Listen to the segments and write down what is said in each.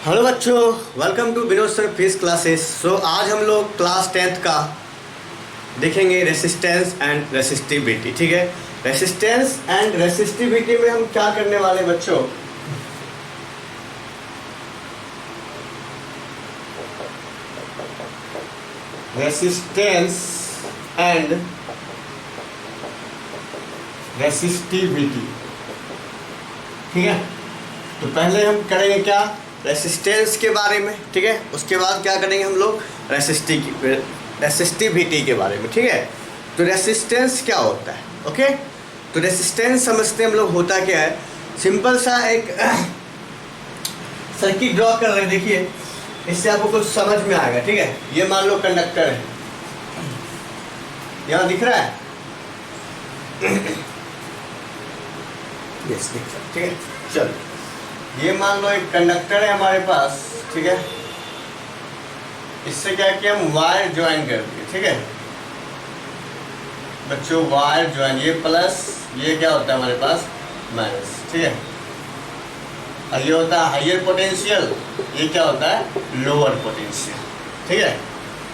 Hello बच्चों, welcome to Vinod sir physics classes. आज हम लोग क्लास 10th का देखेंगे रेसिस्टेंस एंड रेसिस्टिविटी। ठीक है, रेसिस्टेंस एंड रेसिस्टिविटी में हम क्या करने वाले बच्चों, रेसिस्टेंस एंड रेसिस्टिविटी। ठीक है, तो पहले हम करेंगे क्या, रेसिस्टेंस के बारे में। ठीक है, उसके बाद क्या करेंगे हम लोग, रेसिस्टिविटी के बारे में। ठीक है, तो रेसिस्टेंस क्या होता है। ओके, तो रेसिस्टेंस समझते हैं हम लोग, होता क्या है। सिंपल सा एक सर्किट ड्रॉ कर रहे हैं, देखिए इससे आपको कुछ समझ में आएगा। ठीक है, ये मान लो कंडक्टर है, यहाँ दिख रहा है, यस दिख रहा है। ठीक है, चलो ये मान लो एक कंडक्टर है हमारे पास। ठीक है, इससे क्या किया, हम वायर ज्वाइन कर दिए। ठीक है बच्चों, वायर ज्वाइन, ये प्लस, ये क्या होता है हमारे पास माइनस। ठीक है, और ये होता है हायर पोटेंशियल, ये क्या होता है लोअर पोटेंशियल। ठीक है,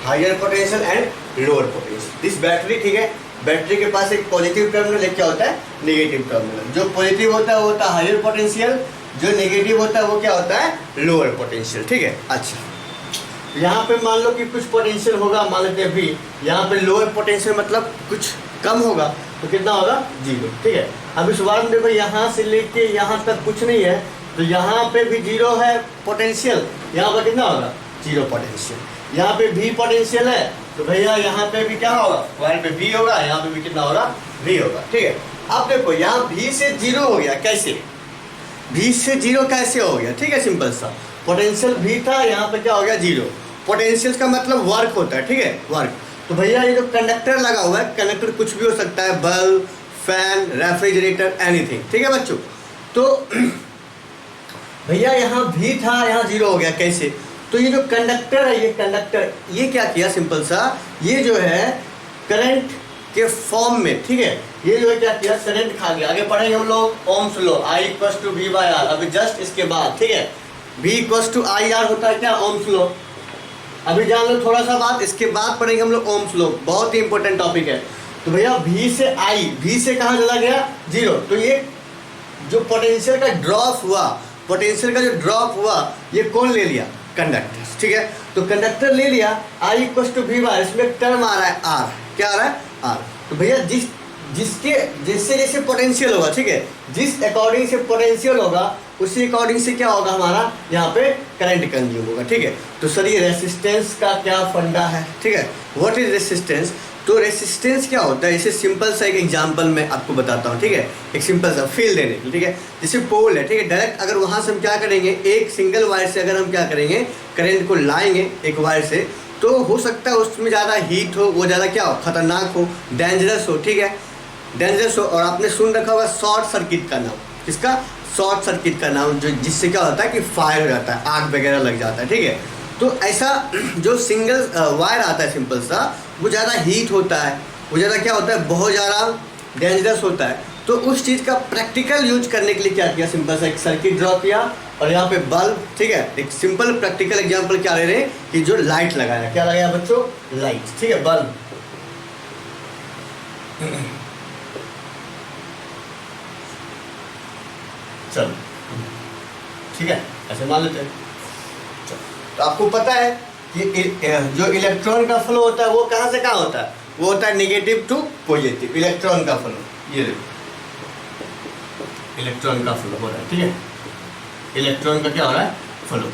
higher potential and lower potential this battery. ठीक है, बैटरी के पास एक पॉजिटिव टर्मिनल, एक क्या होता है नेगेटिव टर्मिनल। जो पॉजिटिव होता है वो होता है हायर पोटेंशियल, जो नेगेटिव होता है वो क्या होता है लोअर पोटेंशियल। ठीक है, अच्छा यहाँ पे मान लो कि कुछ पोटेंशियल होगा, मान लेते हैं भी, यहाँ पे लोअर पोटेंशियल मतलब कुछ कम होगा, तो कितना होगा, जीरो। ठीक है, अब इस बार में देखो यहाँ से लेके यहाँ तक कुछ नहीं है, तो यहाँ पे भी जीरो है पोटेंशियल, यहाँ पर कितना होगा जीरो पोटेंशियल। यहाँ पे भी पोटेंशियल है, तो भैया यहाँ पे भी क्या होगा, वायर पे भी होगा, यहाँ पे भी कितना होगा भी होगा। ठीक है, अब देखो यहाँ भी से जीरो हो गया, कैसे भी से जीरो कैसे हो गया। ठीक है, सिंपल सा, पोटेंशियल भी था, यहाँ पे क्या हो गया जीरो। पोटेंशियल का मतलब वर्क होता है। ठीक है, वर्क। तो भैया ये जो कंडक्टर लगा हुआ है, कंडक्टर कुछ भी हो सकता है, बल्ब, फैन, रेफ्रिजरेटर, एनीथिंग। ठीक है बच्चों, तो भैया यहाँ भी था, यहाँ जीरो हो गया, कैसे। तो ये जो कंडक्टर है, ये कंडक्टर ये क्या किया, सिंपल सा, ये जो है करंट के फॉर्म में, ठीक है, ये जो है क्या किया, करंट खा गया। आगे पढ़ेंगे हम लोग ओम्स लॉ, I = V/R। अभी जस्ट इसके बाद, ठीक है, V = IR होता है क्या, ओम्स लॉ। अभी जान लो थोड़ा सा बात, इसके बाद पढ़ेंगे हम लोग ओम्स लॉ, बहुत ही इंपॉर्टेंट टॉपिक है। तो भैया V से I, V से कहाँ चला गया, जीरो। तो ये जो पोटेंशियल का ड्रॉप हुआ, पोटेंशियल का जो ड्रॉप हुआ, ये कौन ले लिया, कंडक्टर। ठीक है, तो कंडक्टर ले लिया, I = V/R। इसमें टर्म आ रहा है R, क्या आ रहा है R। तो भैया जिसके जैसे जैसे पोटेंशियल होगा, ठीक है, जिस अकॉर्डिंग से पोटेंशियल होगा उसी अकॉर्डिंग से क्या होगा, हमारा यहाँ पे करंट कंज्यूम होगा। ठीक है, तो सर ये रेसिस्टेंस का क्या फंडा है। ठीक है, व्हाट इज रेसिस्टेंस। तो रेसिस्टेंस क्या होता है, इसे सिंपल सा एक एग्जांपल मैं आपको बताता हूँ। ठीक है, एक सिंपल सा फील देने के लिए। ठीक है, जैसे पोल है, ठीक है, डायरेक्ट अगर वहाँ से हम क्या करेंगे, एक सिंगल वायर से अगर हम क्या करेंगे, करंट को लाएंगे एक वायर से, तो हो सकता है उसमें ज़्यादा हीट हो, वो ज़्यादा क्या हो, खतरनाक हो, डेंजरस हो। ठीक है, डेंजरस हो। और आपने सुन रखा होगा शॉर्ट सर्किट का नाम, किसका, शॉर्ट सर्किट का नाम, जो जिससे क्या होता है कि फायर हो जाता है, आग वगैरह लग जाता है। ठीक है, तो ऐसा जो सिंगल वायर आता है सिंपल सा, वो ज़्यादा हीट होता है, वो ज़्यादा क्या होता है, बहुत ज़्यादा डेंजरस होता है। तो उस चीज़ का प्रैक्टिकल यूज करने के लिए क्या किया, सिंपल सा एक सर्किट ड्रॉ किया, और यहाँ पे बल्ब, ठीक है, एक सिंपल प्रैक्टिकल एग्जांपल क्या ले रहे हैं कि जो लाइट लगाया, क्या लगाया बच्चों, लाइट। ठीक है, बल्ब, चलो ठीक है, ऐसे मान लेते हैं। तो आपको पता है कि जो इलेक्ट्रॉन का फ्लो होता है वो कहाँ से कहाँ होता है, वो होता है नेगेटिव टू पॉजिटिव, इलेक्ट्रॉन का फ्लो। ये देखो इलेक्ट्रॉन का फ्लो हो रहा है। ठीक है, इलेक्ट्रॉन का क्या हो रहा है, फ्लो।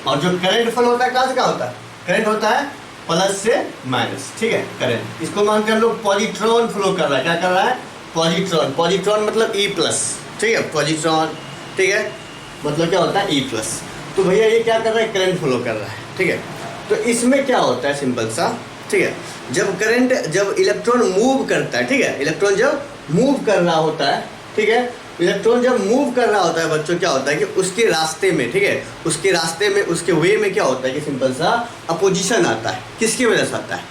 और जो करंट फ्लो होता है कहाँ से कहाँ होता है, करंट होता है प्लस से माइनस। ठीक है, करंट, इसको मानते हैं हम लोग पॉजिट्रॉन फ्लो कर रहा है। क्या कर रहा है, पॉजिट्रॉन। पॉजिट्रॉन मतलब E+। ठीक है, पॉजिट्रॉन, ठीक है, मतलब क्या होता है E+। तो भैया ये क्या कर रहा है, करंट फ्लो कर रहा है। ठीक है, तो इसमें क्या होता है, सिंपल सा, ठीक है, जब इलेक्ट्रॉन मूव करता है, ठीक है, इलेक्ट्रॉन जब मूव कर रहा होता है, ठीक है, इलेक्ट्रॉन जब मूव कर रहा होता है बच्चों, क्या होता है कि उसके रास्ते में, ठीक है, उसके रास्ते में, उसके वे में क्या होता है कि सिंपल सा अपोजिशन आता है। किसकी वजह से आता है,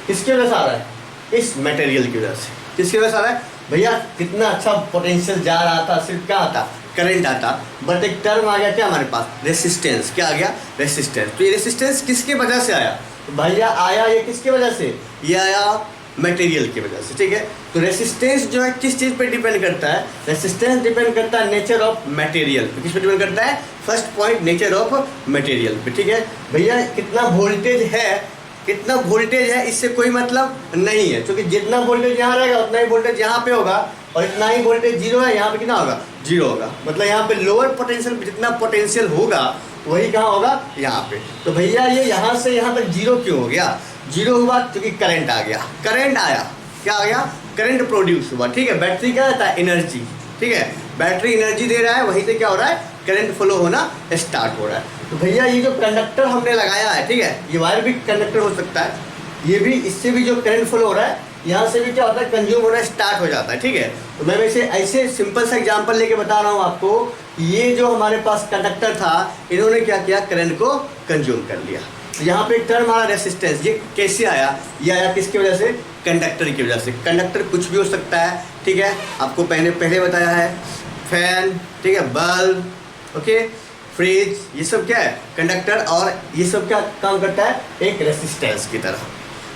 किसकी वजह से आ रहा है, इस मटेरियल की वजह से। किसकी वजह से आ रहा है, भैया कितना अच्छा पोटेंशियल जा रहा था, सिर्फ क्या आता, करंट आता, बट एक टर्म आ गया क्या हमारे पास, रेसिस्टेंस। क्या आ गया, रेसिस्टेंस। तो ये रेसिस्टेंस किसके वजह से आया, तो भैया आया ये किसके वजह से, ये आया मटेरियल की वजह से, ठीक है। तो रेसिस्टेंस जो है किस चीज़ पे डिपेंड करता है, रेसिस्टेंस डिपेंड करता है नेचर ऑफ मटेरियल पे। किस पे डिपेंड करता है, first point nature of material पे, ठीक है। भैया कितना वोल्टेज है, कितना वोल्टेज है इससे कोई मतलब नहीं है, क्योंकि जितना वोल्टेज यहाँ रहेगा उतना ही वोल्टेज यहाँ पे होगा, और इतना ही वोल्टेज जीरो है यहाँ पे, कितना होगा, जीरो होगा। मतलब यहाँ पे लोअर पोटेंशियल जितना पोटेंशियल होगा वही कहाँ होगा, यहाँ पे। तो भैया ये यहाँ से यहाँ पर जीरो क्यों हो गया, जीरो हुआ क्योंकि करंट आ गया, करंट आया, क्या आ गया, करंट प्रोड्यूस हुआ, ठीक है। बैटरी क्या रहता है, एनर्जी, ठीक है। बैटरी एनर्जी दे रहा है, वहीं से क्या हो रहा है, करंट फ्लो होना स्टार्ट हो रहा है। तो भैया ये जो कंडक्टर हमने लगाया है, ठीक है, ये वायर भी कंडक्टर हो सकता है, ये भी, इससे भी जो करंट फ्लो हो रहा है यहाँ से भी क्या होता है, कंज्यूम होना स्टार्ट हो जाता है, ठीक है। तो मैं वैसे ऐसे सिंपल सा एग्जांपल लेके बता रहा हूँ आपको। ये जो हमारे पास कंडक्टर था, इन्होंने क्या किया, करंट को कंज्यूम कर लिया। तो यहाँ पे एक टर्म हमारा रेसिस्टेंस, ये कैसे आया, ये आया किसकी वजह से, कंडक्टर की वजह से। कंडक्टर कुछ भी हो सकता है, ठीक है, आपको पहले बताया है, फैन, ठीक है, बल्ब, ओके, फ्रिज, ये सब क्या है, कंडक्टर, और ये सब क्या काम करता है, एक रेसिस्टेंस की तरह।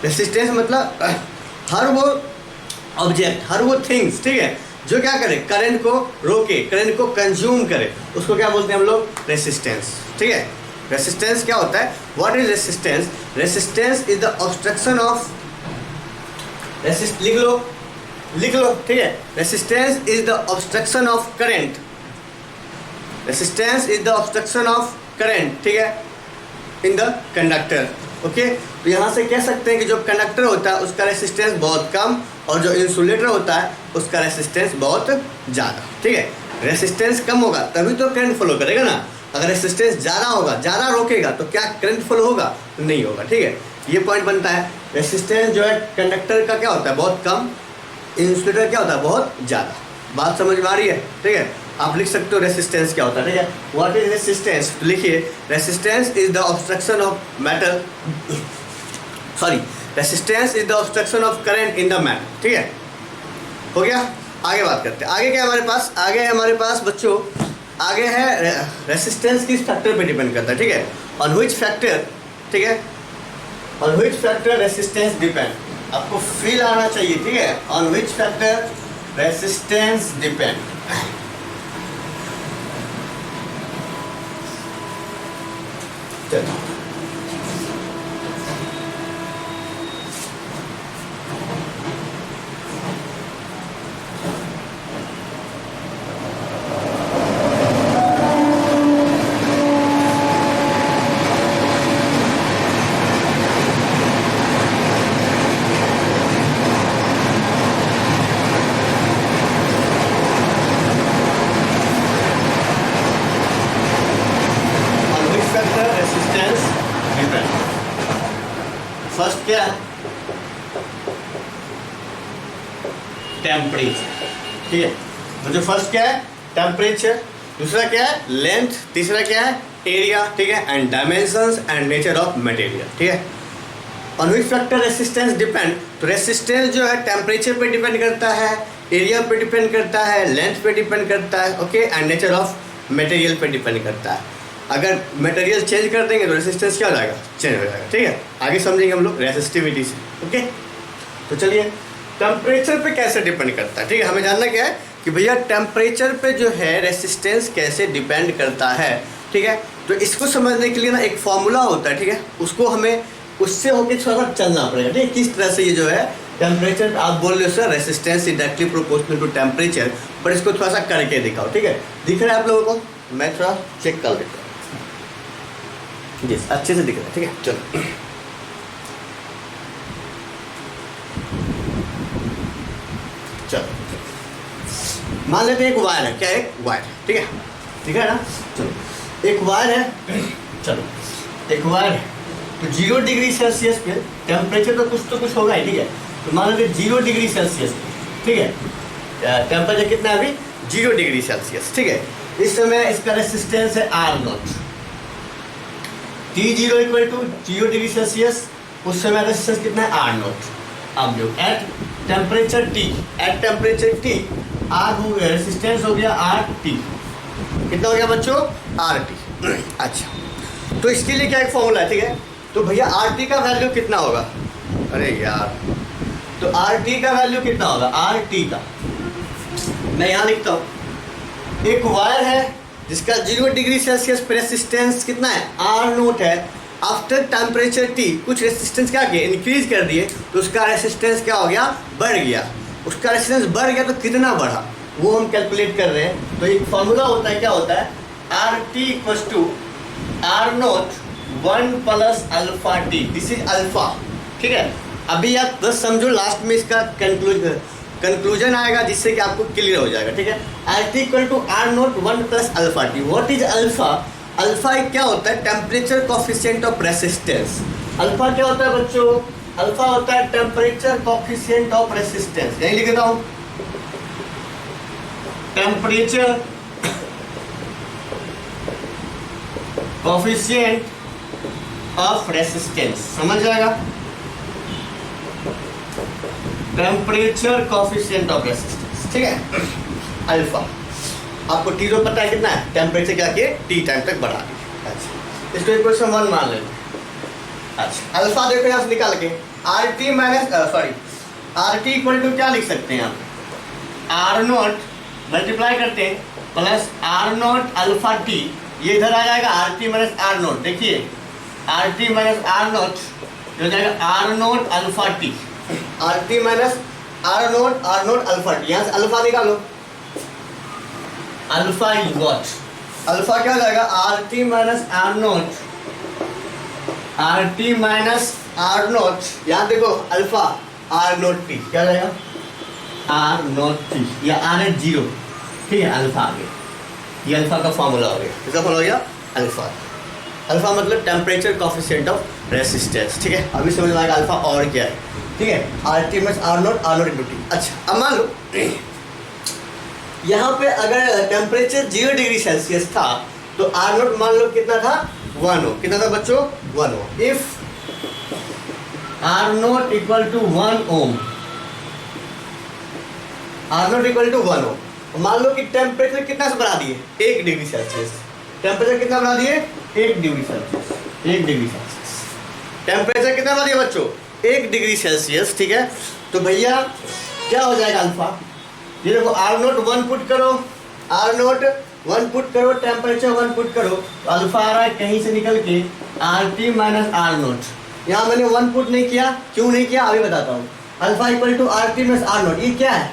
रेसिस्टेंस मतलब हर वो ऑब्जेक्ट, हर वो थिंग्स, ठीक है, जो क्या करे, करंट को रोके, करंट को कंज्यूम करे, उसको क्या बोलते हैं हम लोग, रेसिस्टेंस, ठीक है। रेसिस्टेंस क्या होता है, what is resistance, resistance is the obstruction of, लिख लो, ठीक है। Resistance is the obstruction of current, resistance is the obstruction of current, ठीक है, इन द कंडक्टर, ओके। तो यहाँ से कह सकते हैं कि जो कंडक्टर होता है उसका रेसिस्टेंस बहुत कम, और जो इंसुलेटर होता है उसका रेसिस्टेंस बहुत ज़्यादा, ठीक है। रेसिस्टेंस कम होगा तभी तो करंट फ्लो करेगा ना, अगर रेसिस्टेंस ज़्यादा होगा, ज़्यादा रोकेगा, तो क्या करंट फ्लो होगा, नहीं होगा, ठीक है। ये पॉइंट बनता है। रेसिस्टेंस जो है कंडक्टर का क्या होता है, बहुत कम, इंसुलेटर क्या होता है, बहुत ज़्यादा। बात समझ में आ रही है, ठीक है। आप लिख सकते हो रेसिस्टेंस क्या होता है, ठीक है। व्हाट इज रेसिस्टेंस, लिखिए, resistance is the obstruction of matter, sorry, resistance is the obstruction of current in the matter, ठीक है, हो गया। आगे बात करते हैं, आगे क्या है हमारे पास, आगे है हमारे पास बच्चों, आगे है रेसिस्टेंस किस फैक्टर पे डिपेंड करता है, ठीक है, ऑन व्हिच फैक्टर, ठीक है, on which factor resistance depend, आपको फील आना चाहिए, ठीक है, on which factor resistance depend. चलो फर्स्ट क्या है, टेम्परेचर, ठीक है। तो जो फर्स्ट क्या है, टेम्परेचर, दूसरा क्या है, लेंथ, तीसरा क्या है, एरिया, ठीक है, and dimensions and nature of material, ठीक है। On which factor resistance depend, तो रेसिस्टेंस जो है टेम्परेचर पे डिपेंड करता है, एरिया पे डिपेंड करता है, लेंथ पे डिपेंड करता है, okay, and nature of material पे डिपेंड करता है। अगर मटेरियल चेंज कर देंगे तो रेसिस्टेंस क्या हो जाएगा, चेंज हो जाएगा, ठीक है। आगे समझेंगे हम लोग रेसिस्टिविटी से, ओके। तो चलिए, टेम्परेचर पे कैसे डिपेंड करता है, ठीक है, हमें जानना क्या है कि भैया टेम्परेचर पे जो है रेसिस्टेंस कैसे डिपेंड करता है, ठीक है। तो इसको समझने के लिए ना एक फॉर्मूला होता है, ठीक है, उसको हमें उससे होकर थोड़ा सा चलना पड़ेगा, ठीक है। किस तरह से ये जो है टेम्परेचर, आप बोल रहे हो sir resistance is directly proportional to temperature, पर इसको थोड़ा सा करके दिखाओ, ठीक है। दिख रहा है आप लोगों को, मैं थोड़ा चेक कर देता हूँ, जी अच्छे से दिख रहा है, ठीक है। चलो चलो मान लेते हैं एक वायर है, क्या है, वायर, ठीक है, ठीक है ना। चलो एक वायर है, चलो एक वायर है, तो 0 डिग्री सेल्सियस पे टेम्परेचर तो कुछ होगा ही, ठीक है। तो मान लेते 0 डिग्री सेल्सियस पे, ठीक है, टेम्परेचर कितना है अभी, 0 डिग्री सेल्सियस, ठीक है। इस समय इसका रेसिस्टेंस है R0, T0 equal to 0 degree Celsius, उस समय रेसिस्टेंस कितना है R0। अब जो at temperature T, at temperature T R हो गया, रेसिस्टेंस हो गया RT। कितना हो गया बच्चों? RT। अच्छा, तो इसके लिए क्या एक फॉर्मूला है, ठीक है। तो भैया RT का वैल्यू कितना होगा? अरे यार, तो RT का वैल्यू कितना होगा? RT का मैं यहाँ लिखता हूँ, एक वायर है जिसका 0 डिग्री सेल्सियस रेसिस्टेंस कितना है? R0 है। आफ्टर टेम्परेचर T कुछ रेसिस्टेंस क्या किए? इंक्रीज कर दिए, तो उसका रेसिस्टेंस क्या हो गया? बढ़ गया। उसका रेसिस्टेंस बढ़ गया तो कितना बढ़ा वो हम कैलकुलेट कर रहे हैं। तो एक फॉर्मूला होता है, क्या होता है? RT equals to R0 1 plus alpha T, this is alpha, ठीक है। अभी आप बस समझो, लास्ट में इसका कंक्लूजन आएगा जिससे कि आपको क्लियर हो जाएगा, ठीक है। RT equal to R0 1 plus alpha T। What is alpha? Alpha क्या होता है? Temperature coefficient of resistance. Alpha क्या होता है बच्चों? अल्फा होता है टेम्परेचर कोफिशिएंट ऑफ रेसिस्टेंस। यही लिख देता हूँ, टेम्परेचर कोफिशिएंट ऑफ रेसिस्टेंस, समझ जाएगा? टेम्परेचर कोफिशिएंट ऑफ रेसिस्टेंस, ठीक है। अल्फा आपको T जो पता है कितना है? टेम्परेचर क्या किए? T टाइम तक बढ़ा दिए। अच्छा, इसको इक्वेशन 1 मान लेते हैं। अच्छा, अल्फा देखो यहाँ से निकाल के RT इक्वल टू क्या लिख सकते हैं? आप R0 मल्टीप्लाई करते हैं प्लस R0 अल्फा T, ये इधर आ जाएगा RT माइनस R0। देखिए RT माइनस R0 हो जाएगा R0 alpha T, RT minus R0 alpha T। यहाँ से अल्फा निकालो, अल्फा इज व्हाट? अल्फा क्या हो जाएगा? RT minus R0, RT minus R0। यहाँ देखो अल्फा R0T क्या हो जाएगा? R0T या RH0, ठीक है। अल्फा आ गया, ये अल्फा का फॉर्मूला हो गया। इसका फॉर्मूला हो गया अल्फा। अल्फा मतलब टेम्परेचर कोफिशिएंट ऑफ रेसिस्टेंस, ठीक है। अभी समझ में आएगा अल्फा और क्या है, ठीक है। RT minus R0 into T। अच्छा, अब मान लो यहाँ पे अगर टेम्परेचर 0 डिग्री सेल्सियस था तो R0 मान लो कितना था? 1 हो। कितना था बच्चों? 1 हो। If R0 equal to 1 ohm, R0 equal to 1 ohm, मान लो कि टेम्परेचर कितना से बढ़ा दिए? 1 डिग्री सेल्सियस। टेम्परेचर कितना बढ़ा दिए? 1 degree Celsius. 1 degree Celsius temperature कितना बढ़ा दिया बच्चों? 1 डिग्री सेल्सियस, ठीक है। तो भैया क्या हो जाएगा अल्फा? ये देखो R0 1 पुट करो, R0 1 पुट करो, टेम्परेचर 1 पुट करो, तो अल्फा आ रहा है कहीं से निकल के RT माइनस R0। यहाँ मैंने 1 पुट नहीं किया, क्यों नहीं किया अभी बताता हूँ। Alpha equal to RT minus R0, ये क्या है?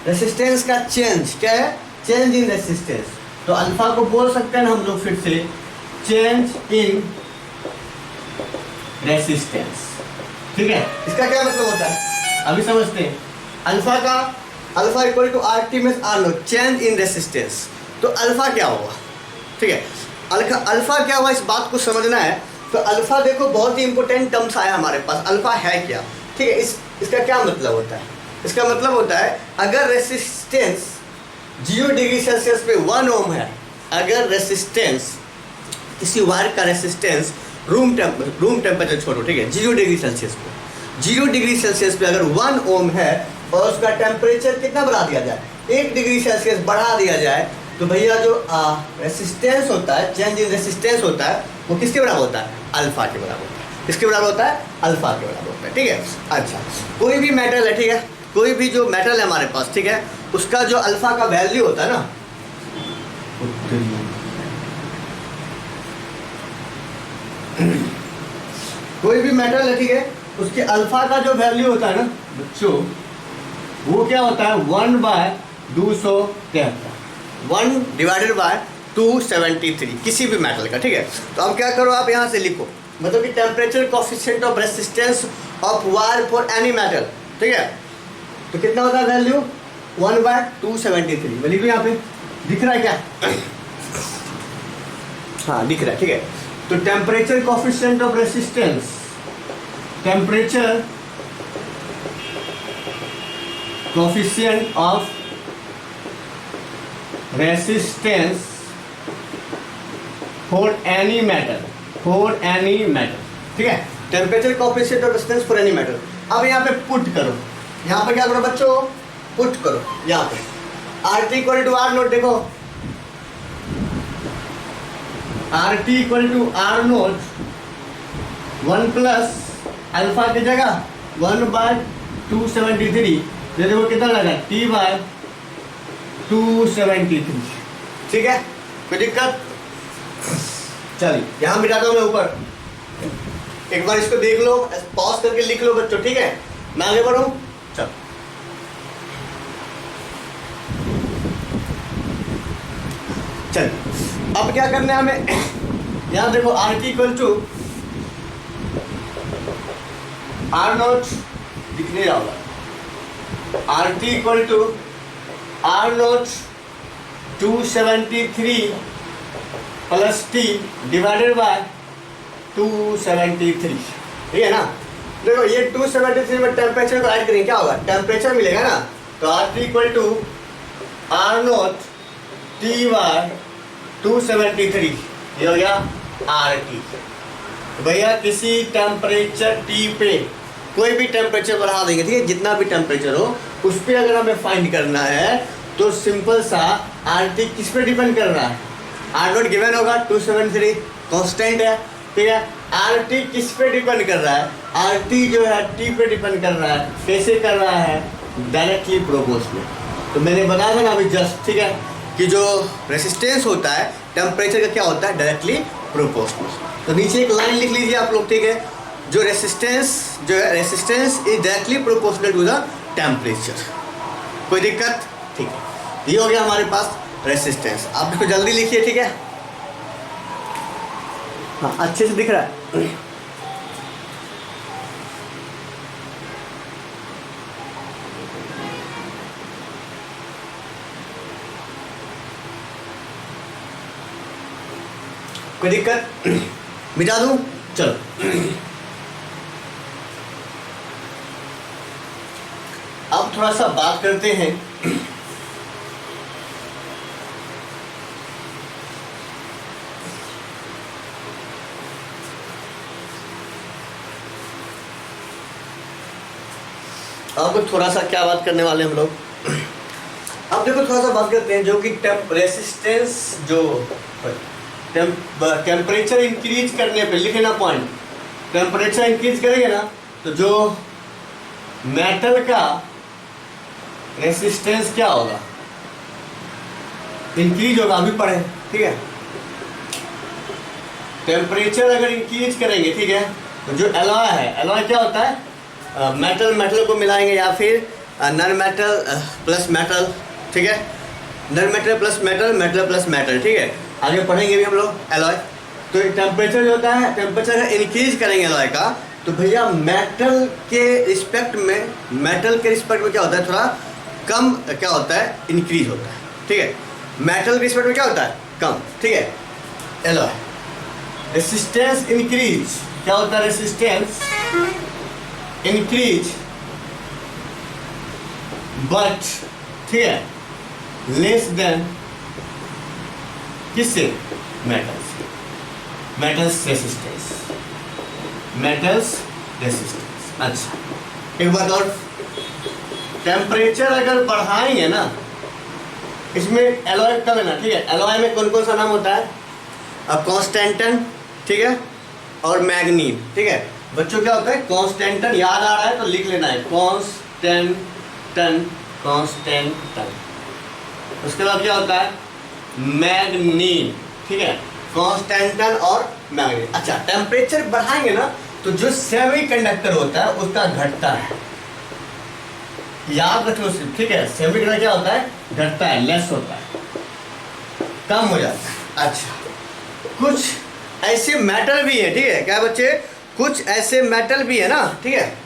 रेसिस्टेंस का चेंज। क्या है? Change in resistance. तो अल्फा को बोल सकते हैं हम लोग फिर से चेंज इन रेसिस्टेंस, ठीक है। इसका क्या मतलब होता है अभी समझते हैं। अल्फा का alpha equal to RT minus R0, change in resistance. तो अल्फा क्या होगा, ठीक है। अल्फा क्या हुआ, इस बात को समझना है। तो अल्फा देखो बहुत ही इंपॉर्टेंट टर्म्स आया हमारे पास। अल्फा है क्या, ठीक है। इसका क्या मतलब होता है? इसका मतलब होता है अगर रेसिस्टेंस 0 डिग्री सेल्सियस पे 1 ओम है, अगर रेसिस्टेंस किसी वायर का रेसिस्टेंस रूम टेम्परेचर छोड़ो, ठीक है, 0 डिग्री सेल्सियस पे 0 डिग्री सेल्सियस पे अगर 1 ओम है और उसका टेम्परेचर कितना बढ़ा दिया जाए? 1 डिग्री सेल्सियस बढ़ा दिया जाए, तो भैया जो रेसिस्टेंस होता है, चेंज इन रेसिस्टेंस होता है, वो किसके बराबर होता है? अल्फा के बराबर होता है। किसके बराबर होता है? अल्फा के बराबर होता है, ठीक है। अच्छा, कोई भी मेटल है, ठीक है, कोई भी जो मेटल है हमारे पास, ठीक है, उसका जो अल्फा का वैल्यू होता है ना, कोई भी मेटल है, ठीक है, उसके अल्फा का जो वैल्यू होता है ना बच्चों, वो क्या होता है? 1/273, 1 डिवाइडेड बाय 273, किसी भी मेटल का, ठीक है। तो अब क्या करो, आप यहाँ से लिखो, मतलब कि temperature coefficient of resistance of wire for any metal, ठीक है। तो कितना होता है वैल्यू? 1/273। मैं लिखूँ यहाँ पे, दिख रहा है क्या? हाँ दिख रहा है, ठीक है। तो temperature coefficient of resistance, temperature coefficient of resistance for any metal, ठीक है। Temperature coefficient of resistance for any metal. अब यहाँ पे पुट करो, यहाँ पर क्या करो बच्चों, पुट करो यहाँ पे R T equal to R nought, देखो R T equal to R nought 1 plus alpha की जगह 1/273, देखो कितना लगा T/273, ठीक है, कोई दिक्कत? चलिए यहाँ मिटाता हूँ मैं ऊपर, एक बार इसको देख लो, पॉज करके लिख लो बच्चों, ठीक है, मैं आगे बढ़ूँ। चल चल अब क्या करना है हमें, यहाँ देखो R T equal to R naught दिख नहीं रहा होगा, R T equal to R naught 273 plus T divided by 273, ठीक है ना। देखो ये 273 में टेम्परेचर को ऐड करेंगे, क्या होगा, टेम्परेचर मिलेगा ना, तो R T equal to R naught T by 273, ये हो गया आर टी। भैया किसी टेम्परेचर टी पे कोई भी टेम्परेचर बढ़ा देंगे, ठीक है, जितना भी टेम्परेचर हो उस पर अगर हमें फाइंड करना है तो सिंपल सा आर टी किस पे डिपेंड कर रहा है, आर नोट गिवन होगा 273 कांस्टेंट है, ठीक है, आर टी किस पे डिपेंड कर रहा है, आर टी जो है टी पे डिपेंड कर रहा है, कैसे कर रहा है, डायरेक्टली प्रोपोर्शनल। तो मैंने बताया था ना अभी जस्ट, ठीक है, कि जो रेसिस्टेंस होता है टेम्परेचर का क्या होता है, डायरेक्टली प्रोपोर्शनल। तो नीचे एक लाइन लिख लीजिए आप लोग, ठीक है, जो रेसिस्टेंस जो है, resistance is directly proportional to the temperature, कोई दिक्कत? ठीक है, ये हो गया हमारे पास रेसिस्टेंस। आप इसको जल्दी लिखिए, ठीक है, हाँ अच्छे से दिख रहा है। कोई दिक्कत? मिटा दूं? चलो अब थोड़ा सा बात करते हैं अब थोड़ा सा क्या बात करने वाले हम लोग, अब देखो थोड़ा सा बात करते हैं जो कि रेसिस्टेंस जो टेम्परेचर इंक्रीज करने पे, लिखे ना पॉइंट, टेम्परेचर इंक्रीज करेंगे ना तो जो मेटल का रेसिस्टेंस क्या होगा, इंक्रीज होगा, अभी पढ़े, ठीक है, टेम्परेचर अगर इंक्रीज करेंगे, ठीक है, तो जो एलॉय है, एलॉय क्या होता है, मेटल मेटल को मिलाएंगे या फिर नॉन मेटल प्लस मेटल, ठीक है, non metal plus metal, metal plus metal, ठीक है, आगे पढ़ेंगे भी हम लोग एलॉय। तो टेम्परेचर जो होता है, टेम्परेचर अगर इंक्रीज करेंगे एलॉय का, तो भैया मेटल के रिस्पेक्ट में, मेटल के रिस्पेक्ट में क्या होता है, थोड़ा कम क्या होता है, इंक्रीज होता है, ठीक है, मेटल के रिस्पेक्ट में क्या होता है, कम, ठीक है, एलॉय। रेसिस्टेंस इंक्रीज क्या होता है, रेसिस्टेंस इंक्रीज बट, ठीक है, लेस देन किससे, metals, metals resistance, metals resistance. अच्छा एक बात और, टेम्परेचर अगर बढ़ाएंगे ना, इसमें एलॉय का लेना, ठीक है, एलॉय में कौन कौन सा नाम होता है, अब कॉन्स्टेंटन, ठीक है, और मैग्नीन, ठीक है, बच्चों क्या होता है, कॉन्स्टेंटन याद आ रहा है तो लिख लेना है, कॉन्स्टेंटन, कॉन्स्टेंटन, उसके बाद क्या होता है, मैग्नीन, ठीक है, कॉन्स्टेंटन और मैग्नीन। अच्छा टेम्परेचर बढ़ाएंगे ना तो जो सेमी कंडक्टर होता है उसका घटता है, याद रखो सिर्फ, ठीक है, सेमी कंडक्टर क्या होता है, घटता है, लेस होता है, कम हो जाता है। अच्छा कुछ ऐसे मेटल भी है, ठीक है, क्या बच्चे, कुछ ऐसे मेटल भी है ना, ठीक है,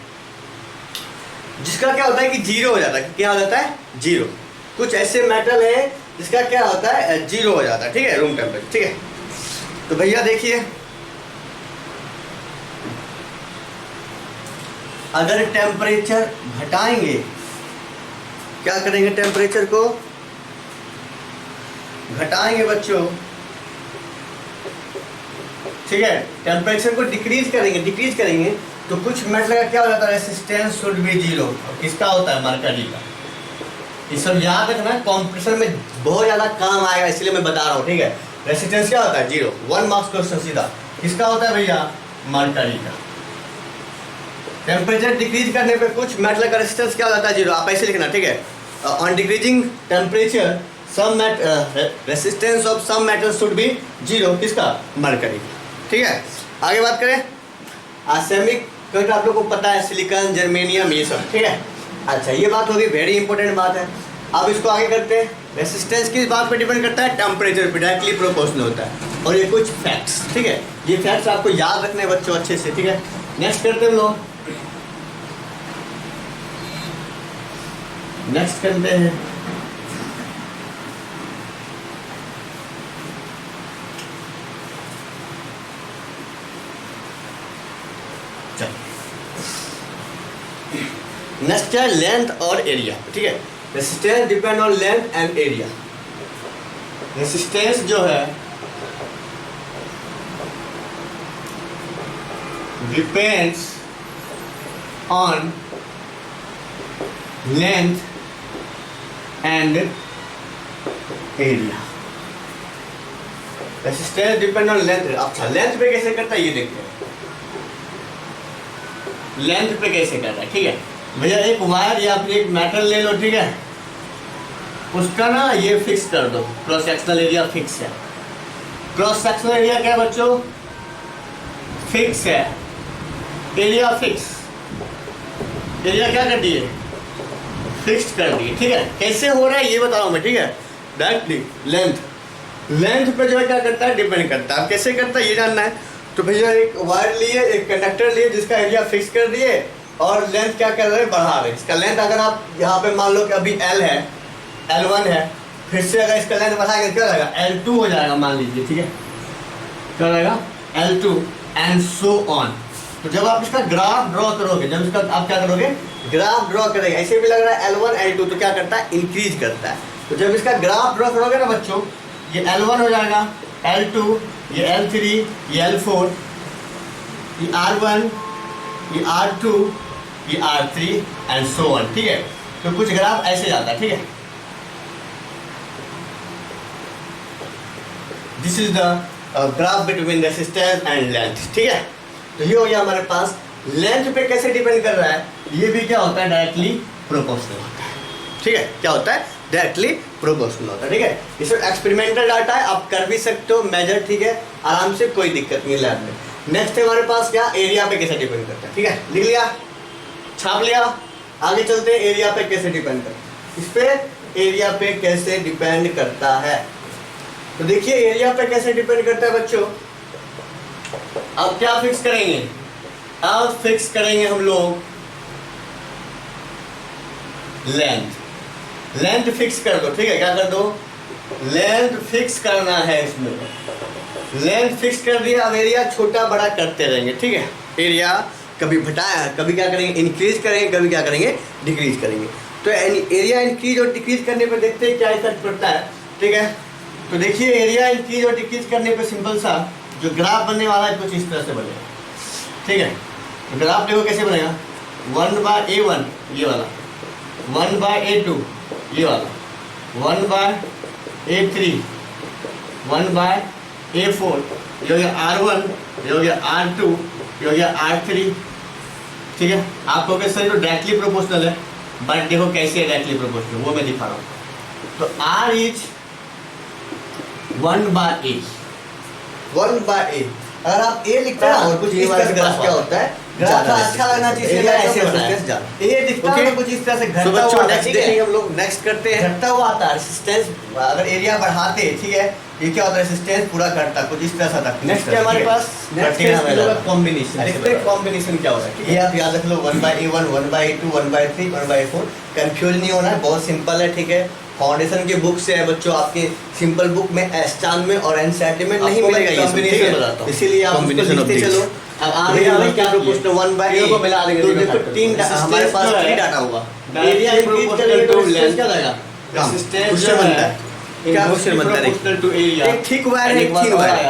जिसका क्या होता है कि जीरो हो जाता है, क्या हो जाता है, जीरो। कुछ ऐसे मेटल है जिसका क्या होता है, जीरो हो जाता है, ठीक है, रूम टेम्परेचर, ठीक है। तो भैया देखिए, अगर टेम्परेचर घटाएंगे, क्या करेंगे, टेम्परेचर को घटाएंगे बच्चों, ठीक है, टेम्परेचर को डिक्रीज करेंगे, डिक्रीज करेंगे तो कुछ मेटल का क्या हो जाता है, रेसिस्टेंस शुड बी जीरो। किसका होता है, मरकरी का। ये सब याद रखना, कॉम्पिटिशन में बहुत ज़्यादा काम आएगा, इसलिए मैं बता रहा हूँ, ठीक है। रेसिस्टेंस क्या होता है, जीरो। 1 मार्क्स क्वेश्चन सीधा। किसका होता है भैया, मरकरी का। टेम्परेचर डिक्रीज करने पे कुछ मेटल का रेसिस्टेंस क्या हो जाता है, जीरो। आप ऐसे लिखना, ठीक है। On decreasing temperature some resistance of some metal should be zero. किसका, मरकरी का, ठीक है। आगे बात करें, आर्सेनिक का आप लोग को पता है, सिलिकॉन, जर्मेनियम, ये सब, ठीक है। अच्छा, ये बात होगी, वेरी इंपॉर्टेंट बात है। अब इसको आगे करते हैं। रेसिस्टेंस किस बात पे डिपेंड करता है, टेम्परेचर पे डायरेक्टली प्रोपोर्शनल होता है। और ये कुछ फैक्ट्स, ठीक है, ये फैक्ट्स आपको याद रखने हैं बच्चों अच्छे से, ठीक है। नेक्स्ट करते हैं हम लोग, नेक्स्ट करते हैं नेक्स्ट है लेंथ और एरिया, ठीक है। Resistance depend on length and area. Resistance जो है depends on length and area. Resistance depend on length. अच्छा, लेंथ पे कैसे करता है ये देखते हैं। लेंथ पे कैसे कर रहा है, ठीक है भैया। एक वायर या फिर एक मेटल ले लो, ठीक है, उसका ना ये फिक्स कर दो, क्रॉस सेक्शनल एरिया फिक्स है। क्रॉस सेक्शनल एरिया क्या है बच्चों, फिक्स है। एरिया फिक्स, एरिया क्या कर दिए, फिक्स कर दिए, ठीक है। कैसे हो रहा है ये बता रहा हूँ मैं, ठीक है। डायरेक्टली लेंथ पे जो है क्या करता है, डिपेंड करता है। अब कैसे करता है ये जानना है, तो भैया एक वायर लिए, एक कंडक्टर लिए, जिसका एरिया फिक्स कर दिए और लेंथ क्या कर रहे हैं, बढ़ा रहे हैं। इसका लेंथ अगर आप यहाँ पे मान लो कि अभी L है, L1 है, फिर से अगर इसका लेंथ बढ़ाएंगे क्या हो जाएगा, L2 हो जाएगा मान लीजिए, ठीक है। क्या हो जाएगा, L2 एंड सो ऑन। तो जब आप इसका ग्राफ ड्रॉ करोगे, जब इसका आप क्या करोगे, ग्राफ ड्रॉ करेंगे, ऐसे भी लग रहा है L1 L2, तो क्या करता है, इंक्रीज करता है। तो जब इसका ग्राफ ड्रॉ करोगे ना बच्चों, ये L1 हो जाएगा, L2, ये L3, ये L4, ये R1, ये R2, ये R3 एंड सो ऑन, ठीक है। तो कुछ ग्राफ ऐसे जाता है, ठीक है। This is the graph between resistance and length, ठीक है। तो ये हो गया हमारे पास। लेंथ पे कैसे डिपेंड कर रहा है, ये भी क्या होता है, डायरेक्टली प्रोपोर्शनल होता है, ठीक है। क्या होता है, डायरेक्टली प्रोपोर्शनल होता है, ठीक है। इसमें एक्सपेरिमेंटल डाटा है, आप कर भी सकते हो मेजर, ठीक है, आराम से, कोई दिक्कत नहीं लैब में। नेक्स्ट है हमारे पास क्या, एरिया पे कैसे डिपेंड करता है, ठीक है। लिख लिया, छाप लिया। आगे चलते हैं, एरिया पे कैसे डिपेंड करता है। इस पे एरिया पे कैसे डिपेंड करता है, तो देखिए एरिया पे कैसे डिपेंड करता है बच्चों। अब क्या फिक्स करेंगे, अब फिक्स करेंगे हम लोग लेंथ। लेंथ फिक्स कर दो, ठीक है। क्या कर दो, लेंथ फिक्स करना है इसमें। लेंथ फिक्स कर दिया, अब एरिया छोटा बड़ा करते रहेंगे, ठीक है। एरिया कभी घटाया, कभी क्या करेंगे, इंक्रीज करेंगे, कभी क्या करेंगे, डिक्रीज करेंगे। तो एरिया इंक्रीज और डिक्रीज करने पर देखते हैं क्या इफेक्ट पड़ता है, ठीक है। तो देखिए एरिया इंक्रीज और डिक्रीज करने पर सिंपल सा जो ग्राफ बनने वाला है कुछ इस तरह से बनेगा, ठीक है। तो ग्राफ देखो कैसे बनेगा, 1/A1 ये वाला, 1/A2 ये वाला, 1/A3, 1/A4, ये हो गया R1, ये हो गया R2, ये हो गया R3, ठीक है। आप कहोगे सर तो डायरेक्टली प्रोपोर्शनल है, बट देखो कैसे है डायरेक्टली प्रोपोर्शनल, वो मैं दिखा रहा हूँ। तो R इज 1/A, 1/A। अगर आप A लिखते हैं और कुछ इस तरह से ग्राफ क्या होता है, ग्राफ अच्छा लगना चाहिए, ऐसे बनाया ये दिखता है कुछ इस तरह से घटता हुआ। बच्चों नेक्स्ट देखेंगे हम लोग, नेक्स्ट करते हैं, घटता हुआ आता है रेसिस्टेंस। अगर एरिया बढ़ाते हैं, ठीक है, ये क्या होता है, रेसिस्टेंस पूरा घटता कुछ इस तरह से। नेक्स्ट है हमारे पास कॉम्बिनेशन। इसमें कॉम्बिनेशन क्या होता है, ये आप याद रख लो, 1/A1, 1/A2, 1/3, 1/4। कंफ्यूज नहीं होना है, बहुत सिंपल है, ठीक है। फाउंडेशन की बुक से है बच्चों, आपके सिंपल बुक में एस्टान में और एनसीईआरटी में नहीं मिलेगा ये कॉम्बिनेशन बताता हूं, इसीलिए आप उसको लिखते चलो। अब आगे क्या प्रोपोर्शनल 1/A को मिला देंगे, तो देखो तीन हमारे पास 3 डाटा होगा। एरिया इंक्रीज करेंगे तो रेसिस्टेंस क्या रहेगा, रेसिस्टेंस जो बनता है, क्या क्वेश्चन बनता है, एक ठीक वायर है, एक थिन वायर है।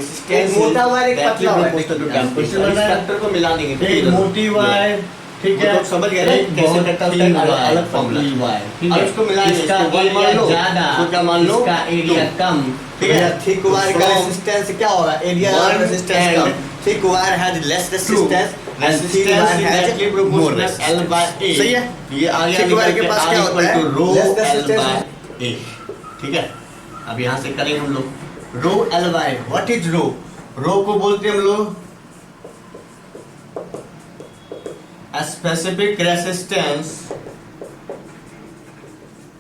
एक मोटा वायर एक पतला वायर कंडक्टर को मिला देंगे, एक मोटी वायर, ठीक है, समझ गए ना कैसे कटता है, अलग फॉर्मूला। अब इसको मिलाएंगे, इसका इसको वन मान एरिया लो, ज्यादा, इसको क्या मान लो, इसका एरिया कम, ठीक है। थिक वायर का रेजिस्टेंस क्या होगा, एरिया और resistance come. Thick wire has less resistance, resistance directly proportional L by A। सही है। ये आ गया थिक वायर के पास क्या होता है, रो less L resistance by A, ठीक है। अब यहाँ से करेंगे हम लोग rho L by, what is rho, rho को बोलते हैं हम लोग स्पेसिफिक रेसिस्टेंस,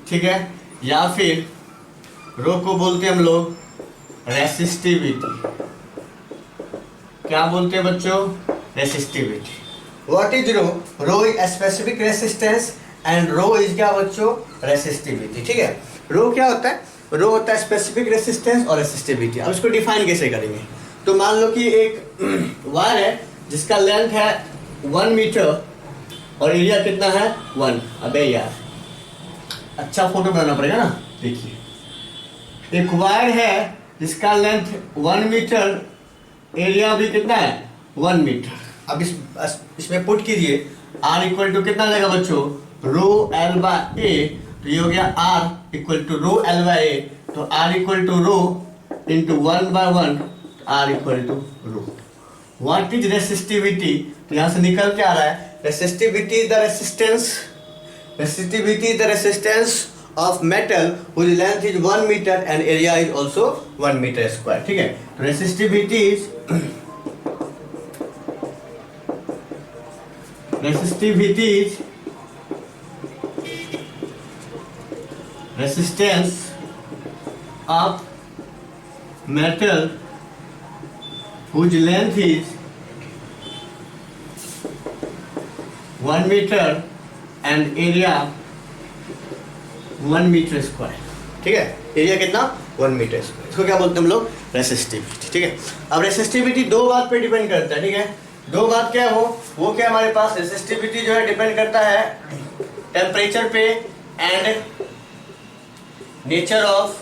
ठीक है, या फिर रो को बोलते हैं हम लोग रेसिस्टिविटी। क्या बोलते हैं बच्चों, resistivity. What is rho, rho is specific resistance and rho is क्या बच्चों, रेसिस्टिविटी, ठीक है। रो क्या होता है, रो होता है स्पेसिफिक रेसिस्टेंस और रेसिस्टिविटी। अब इसको डिफाइन कैसे करेंगे, तो मान लो कि एक वायर है जिसका लेंथ है 1 मीटर और एरिया कितना है 1। अबे यार अच्छा फोटो बनाना पड़ेगा ना, देखिए एक वायर है जिसका लेंथ 1 मीटर, एरिया भी कितना है 1 मीटर। अब इसमें पुट कीजिए R इक्वल टू कितना लगेगा बच्चों, रो एल बाय ए, तो ये हो गया R equal to rho L by A, तो R equal to rho into 1/1, R equal to rho. What is resistivity, तो यहाँ से निकल के आ रहा है resistivity is the resistance, resistivity is the resistance of metal whose length is 1 meter and area is also 1 meter square, ठीक है। तो resistivity is resistance of metal whose length is 1 meter and area 1 meter square, ठीक है। Area कितना 1 metre square, इसको क्या बोलते हैं हम लोग, रेसिस्टिविटी, ठीक है। अब रेसिस्टिविटी दो बात पे डिपेंड करता है, ठीक है। दो बात क्या हो, वो क्या हमारे पास रेसिस्टिविटी जो है डिपेंड करता है टेम्परेचर पे एंड नेचर ऑफ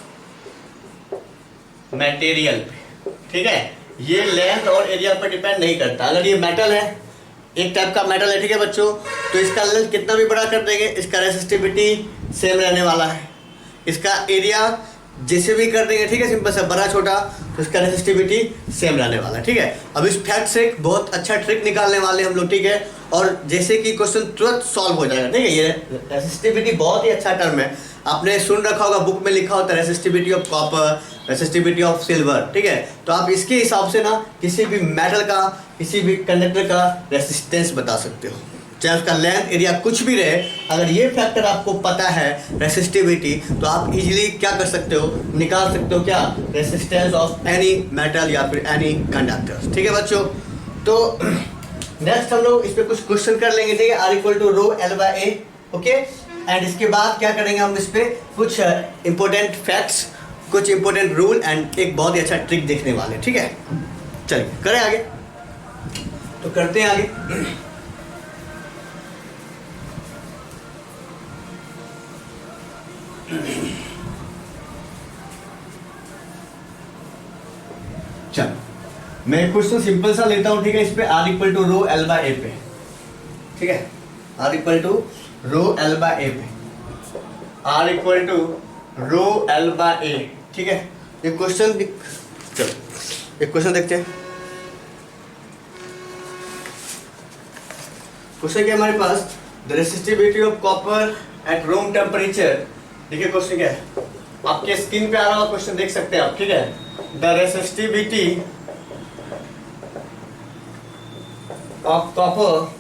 मटेरियल पे, ठीक है। ये लेंथ और एरिया पर डिपेंड नहीं करता। अगर ये मेटल है, एक टाइप का मेटल है, ठीक है बच्चों, तो इसका लेंथ कितना भी बड़ा कर देंगे, इसका रेसिस्टिविटी सेम रहने वाला है। इसका एरिया जैसे भी कर देंगे, ठीक है, सिंपल सा बड़ा छोटा, तो इसका रेसिस्टिविटी सेम रहने वाला है, ठीक है। अब इस फैक्ट से एक बहुत अच्छा ट्रिक निकालने वाले हम लोग, ठीक है, और जैसे कि क्वेश्चन तुरंत सॉल्व हो जाएगा, ठीक है। ये रेसिस्टिविटी बहुत ही अच्छा टर्म है, आपने सुन रखा होगा, बुक में लिखा होता है resistivity of copper, resistivity of silver, ठीक है। तो आप इसके हिसाब से ना किसी भी मेटल का, किसी भी कंडक्टर का रेसिस्टेंस बता सकते हो, चाहे उसका लेंथ एरिया कुछ भी रहे। अगर ये फैक्टर आपको पता है रेसिस्टिविटी, तो आप इजीली क्या कर सकते हो, निकाल सकते हो क्या, रेसिस्टेंस ऑफ एनी मेटल या फिर एनी कंडक्टर, ठीक है बच्चों। तो नेक्स्ट हम लोग इस पे कुछ क्वेश्चन कर लेंगे, ठीक है। R equal to rho L by A, okay. And इसके बाद क्या करेंगे हम, इस पे कुछ इंपॉर्टेंट फैक्ट्स, कुछ इंपॉर्टेंट रूल एंड एक बहुत ही अच्छा ट्रिक देखने वाले, ठीक है। चलिए करें आगे, तो करते हैं आगे। चल मैं क्वेश्चन सिंपल सा लेता हूं, ठीक है। इस पे R equal to rho L by A पे, ठीक है। R equal to rho L by A पे, R equal to rho L by A, ठीक है। ये क्वेश्चन चलो एक क्वेश्चन देखते हैं। क्वेश्चन क्या हमारे पास, the resistivity of copper at room temperature, देखिए क्वेश्चन क्या है, आपके स्क्रीन पे आ रहा हुआ क्वेश्चन देख सकते हैं आप, ठीक है। The resistivity of copper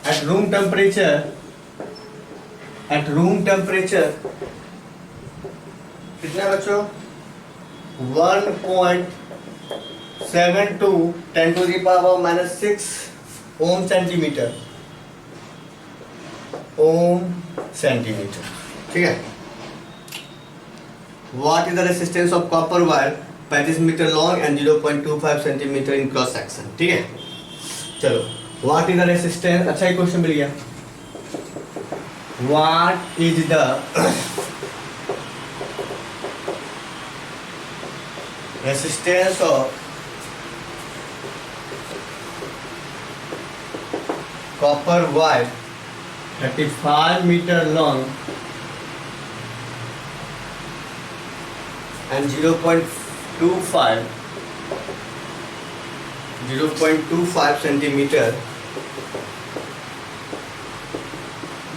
at room temperature, eight room temperature कितना बच्चों, 1.72 10⁻⁻⁶ ओम सेंटीमीटर, ओम सेंटीमीटर, ठीक है। What is the resistance of copper wire 35 metre long and 0.25 centimetre in cross section, ठीक है। चलो व्हाट इज द रेसिस्टेंस, अच्छा ही क्वेश्चन मिल गया। What is the resistance of copper wire 35 meter long and 0.25 centimeter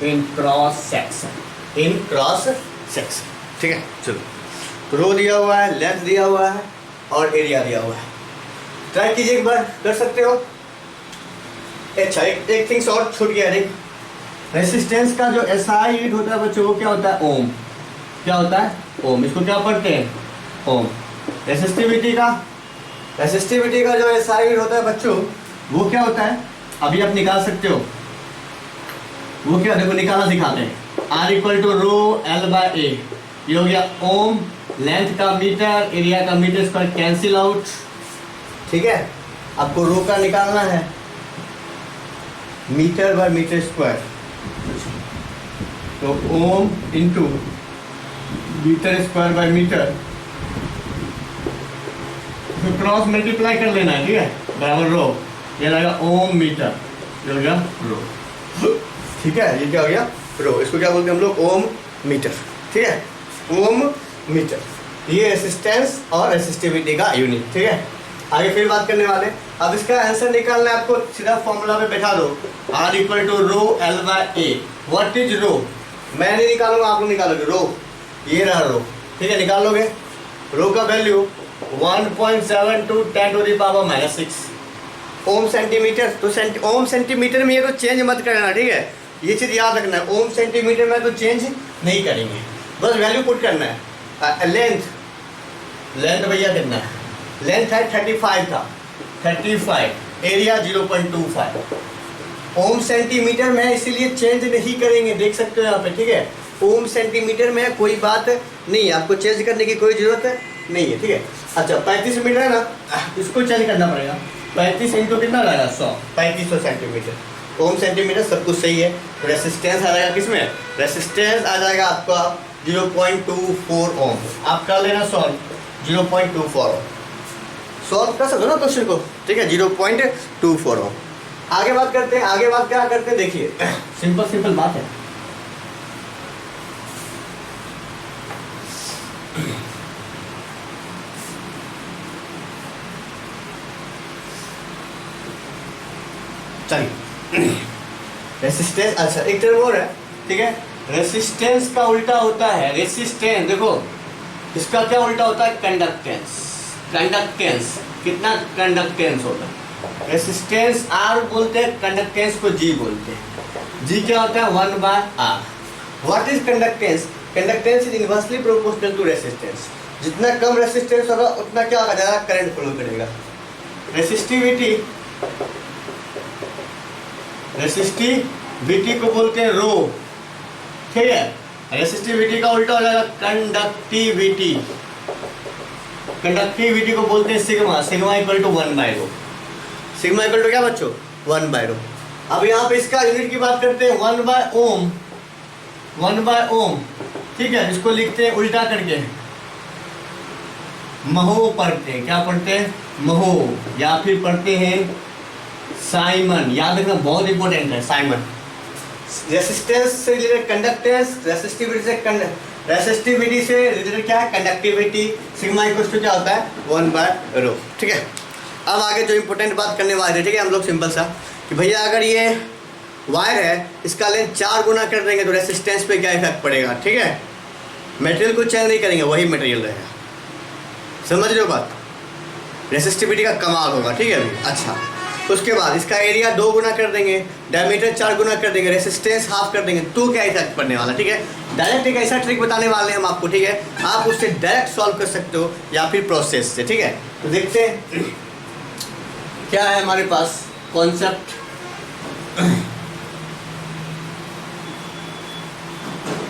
in cross section, ठीक है। चलो, तो रो दिया हुआ है, लेंथ दिया हुआ है और एरिया दिया हुआ है। ट्राई कीजिए एक बार, कर सकते हो। अच्छा, एक थिंग्स और छूट गया। देख, रेसिस्टेंस का जो एसआई यूनिट होता है बच्चों, वो क्या होता है? ओम। क्या होता है? ओम। इसको क्या पढ़ते हैं? ओम। रेसिस्टिविटी का जो एसआई यूनिट होता है बच्चों, वो क्या होता है? अभी आप निकाल सकते हो। वो क्या, देखो निकालना सिखाते हैं। R equal to rho L by A, ये हो गया ओम। लेंथ का मीटर, एरिया का मीटर स्क्वायर, कैंसिल आउट। ठीक है, आपको रो का निकालना है, मीटर बाय मीटर स्क्वायर, तो ohm into metre square by metre, तो क्रॉस मल्टीप्लाई कर लेना है, ठीक है, बराबर रो। ये लगेगा ओम मीटर, ये हो गया रो। ठीक है, ये क्या हो गया? रो। इसको क्या बोलते हैं हम लोग? ओम मीटर। ठीक है, ओम मीटर। ये रेसिस्टेंस और रेसिस्टिविटी का यूनिट। ठीक है, आगे फिर बात करने वाले। अब इसका आंसर निकालना है आपको, सीधा फॉर्मूला में बैठा दो। R equal to rho L by A. What is rho? मैं नहीं निकालूंगा, आप लोग निकालोगे। रो, ये रहा रो। ठीक है, निकाल लोगे। रो का वैल्यू 1.72 10⁻⁻6 ओम सेंटीमीटर। तो ओम सेंटीमीटर में ये तो चेंज मत करना, ठीक है, ये चीज़ याद रखना है। ओम सेंटीमीटर में तो चेंज नहीं करेंगे, बस वैल्यू पुट करना है। लेंथ भैया कितना है? लेंथ है 35 था, 35। एरिया 0.25 ओम सेंटीमीटर में, इसीलिए चेंज नहीं करेंगे। देख सकते हो यहाँ पे, ठीक है। ओम सेंटीमीटर में कोई बात नहीं है, आपको चेंज करने की कोई ज़रूरत नहीं है, ठीक है। अच्छा, 35 मीटर है ना, इसको चेंज करना पड़ेगा। 35 इंटू कितना रहेगा? 100, 3500 सेंटीमीटर। ओम सेंटीमीटर सब कुछ सही है। रेसिस्टेंस आ जाएगा किसमें? रेसिस्टेंस आ जाएगा आपका 0.24 ओम। आप कर लेना सॉल्व, 0.24 ओम सॉल्व कर सकते हो ना क्वेश्चन को, ठीक है। 0.24 ओम। आगे बात करते हैं। आगे बात क्या करते हैं, देखिए, सिंपल बात है। चलिए, रेसिस्टेंस। अच्छा, एक टर्म और है, ठीक है। रेसिस्टेंस का उल्टा होता है रेसिस्टेंस। देखो, इसका क्या उल्टा होता है? कंडक्टेंस। कितना कंडक्टेंस होता है? रेसिस्टेंस R बोलते हैं, कंडक्टेंस को G बोलते हैं। G क्या होता है? 1/R। What is conductance? Conductance is inversely proportional to resistance. जितना कम रेसिस्टेंस होगा उतना क्या होगा? ज़्यादा करंट फ्लो करेगा। रेसिस्टिविटी को बोलते हैं रो, ठीक है। रेसिस्टिविटी का उल्टा हो जाएगा कंडक्टिविटी। कंडक्टिविटी को बोलते हैं सिग्मा। सिग्मा इक्वल टू 1/रो। सिग्मा इक्वल टू क्या बच्चों? 1/रो। अब यहाँ पे इसका यूनिट की बात करते हैं, 1/ओम। 1/ओम, ठीक है। इसको लिखते हैं उल्टा करके, महो पढ़ते हैं। क्या पढ़ते हैं? महो, या फिर पढ़ते हैं साइमन। याद रखना, बहुत इंपॉर्टेंट है साइमन। रेसिस्टेंस से रिलेटेड कंडक्टेंस, रेसिस्टिविटी से रिलेटेड क्या है? कंडक्टिविटी। सिग्मा इक्वल टू क्या होता है? 1/रो, ठीक है। अब आगे जो इंपॉर्टेंट बात करने वाले, ठीक है, हम लोग सिंपल सा कि भैया अगर ये वायर है, इसका लेंथ 4 गुना कर देंगे तो रेसिस्टेंस पे क्या इफेक्ट पड़ेगा, ठीक है। मटेरियल को चेंज नहीं करेंगे, वही मटेरियल रहेगा। समझ रहे हो बात? रेसिस्टिविटी का कमाल होगा, ठीक है अभी। अच्छा, उसके बाद इसका एरिया 2 गुना कर देंगे, डायमीटर 4 गुना कर देंगे, रेसिस्टेंस हाफ कर देंगे, तो क्या इफेक्ट पड़ने वाला, ठीक है। डायरेक्ट एक ऐसा ट्रिक बताने वाले हैं हम आपको, ठीक है। आप उससे डायरेक्ट सॉल्व कर सकते हो या फिर प्रोसेस से, ठीक है। तो देखते हैं क्या है हमारे पास कॉन्सेप्ट।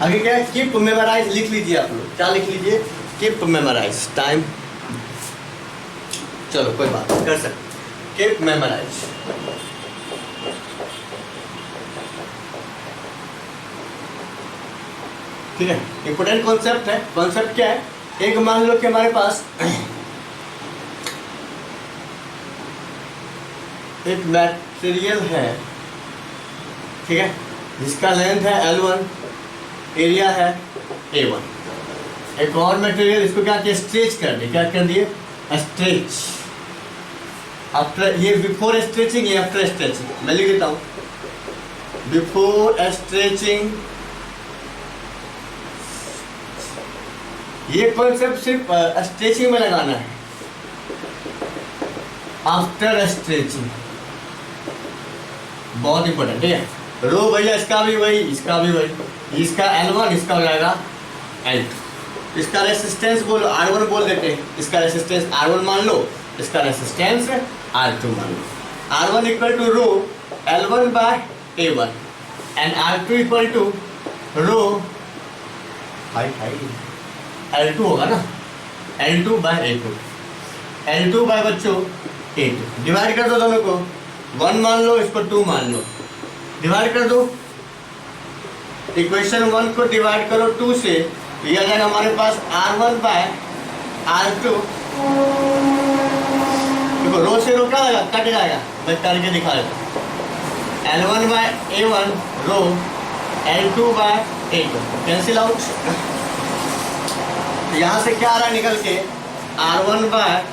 आगे क्या है? Keep memorise. लिख लीजिए आप लोग, क्या लिख लीजिए? Keep memorise. टाइम, चलो कोई बात नहीं, कर सकते। कीप मेमोराइज, ठीक है। इंपोर्टेंट कॉन्सेप्ट है। कॉन्सेप्ट क्या है? एक मान लो कि हमारे पास एक मटेरियल है, ठीक है, जिसका लेंथ है L1, एरिया है A1। एक और मटेरियल, इसको क्या किया, स्ट्रेच कर दिए, क्या कर दिए, स्ट्रेच। आफ्टर, ये बिफोर स्ट्रेचिंग, ये आफ्टर स्ट्रेचिंग। मैं लिख देता हूँ, बिफोर स्ट्रेचिंग। ये कॉन्सेप्ट सिर्फ स्ट्रेचिंग में लगाना है। आफ्टर स्ट्रेचिंग बहुत इंपॉर्टेंट, ठीक है। रो भैया इसका भी वही, इसका भी वही, इसका L1, इसका हो जाएगा L2। इसका रेसिस्टेंस बोलो R1 बोल देते हैं, इसका रेसिस्टेंस R1 मान लो, इसका रेसिस्टेंस R2 मान लो। R1 equal to rho L1 by A1 and R2 equal to rho L2 होगा ना, L2 by A2, L2 bye बच्चों A2। डिवाइड कर दो दोनों को, 1 मान लो, इसको 2 मान लो, डिवाइड कर दो। इक्वेशन 1 को डिवाइड करो 2 से, ये आ जाएगा हमारे पास R1 बाय R2। देखो रो से रो क्या आएगा, कट जाएगा, मैं करके दिखा देता। L1 by A1 rho L2 by A2 cancel out. यहाँ से क्या आ रहा है निकल के, R1 by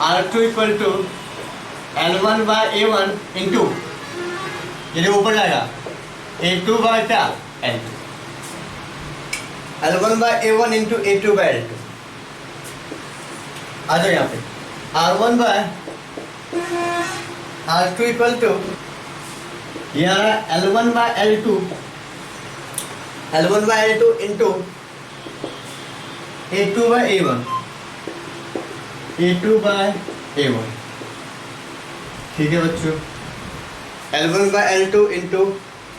R2 equal to L1 by A1 into, ये जो ऊपर जाएगा A2 बाय क्या, L2। L1 by A1 into A2 bye L2। आ जाओ यहाँ पे, R1 by R2 equal to, ये आ रहा है L1 by L2, L1 by L2 into A2 by A1, A2 by A1, ठीक है बच्चों। L1 by L2 into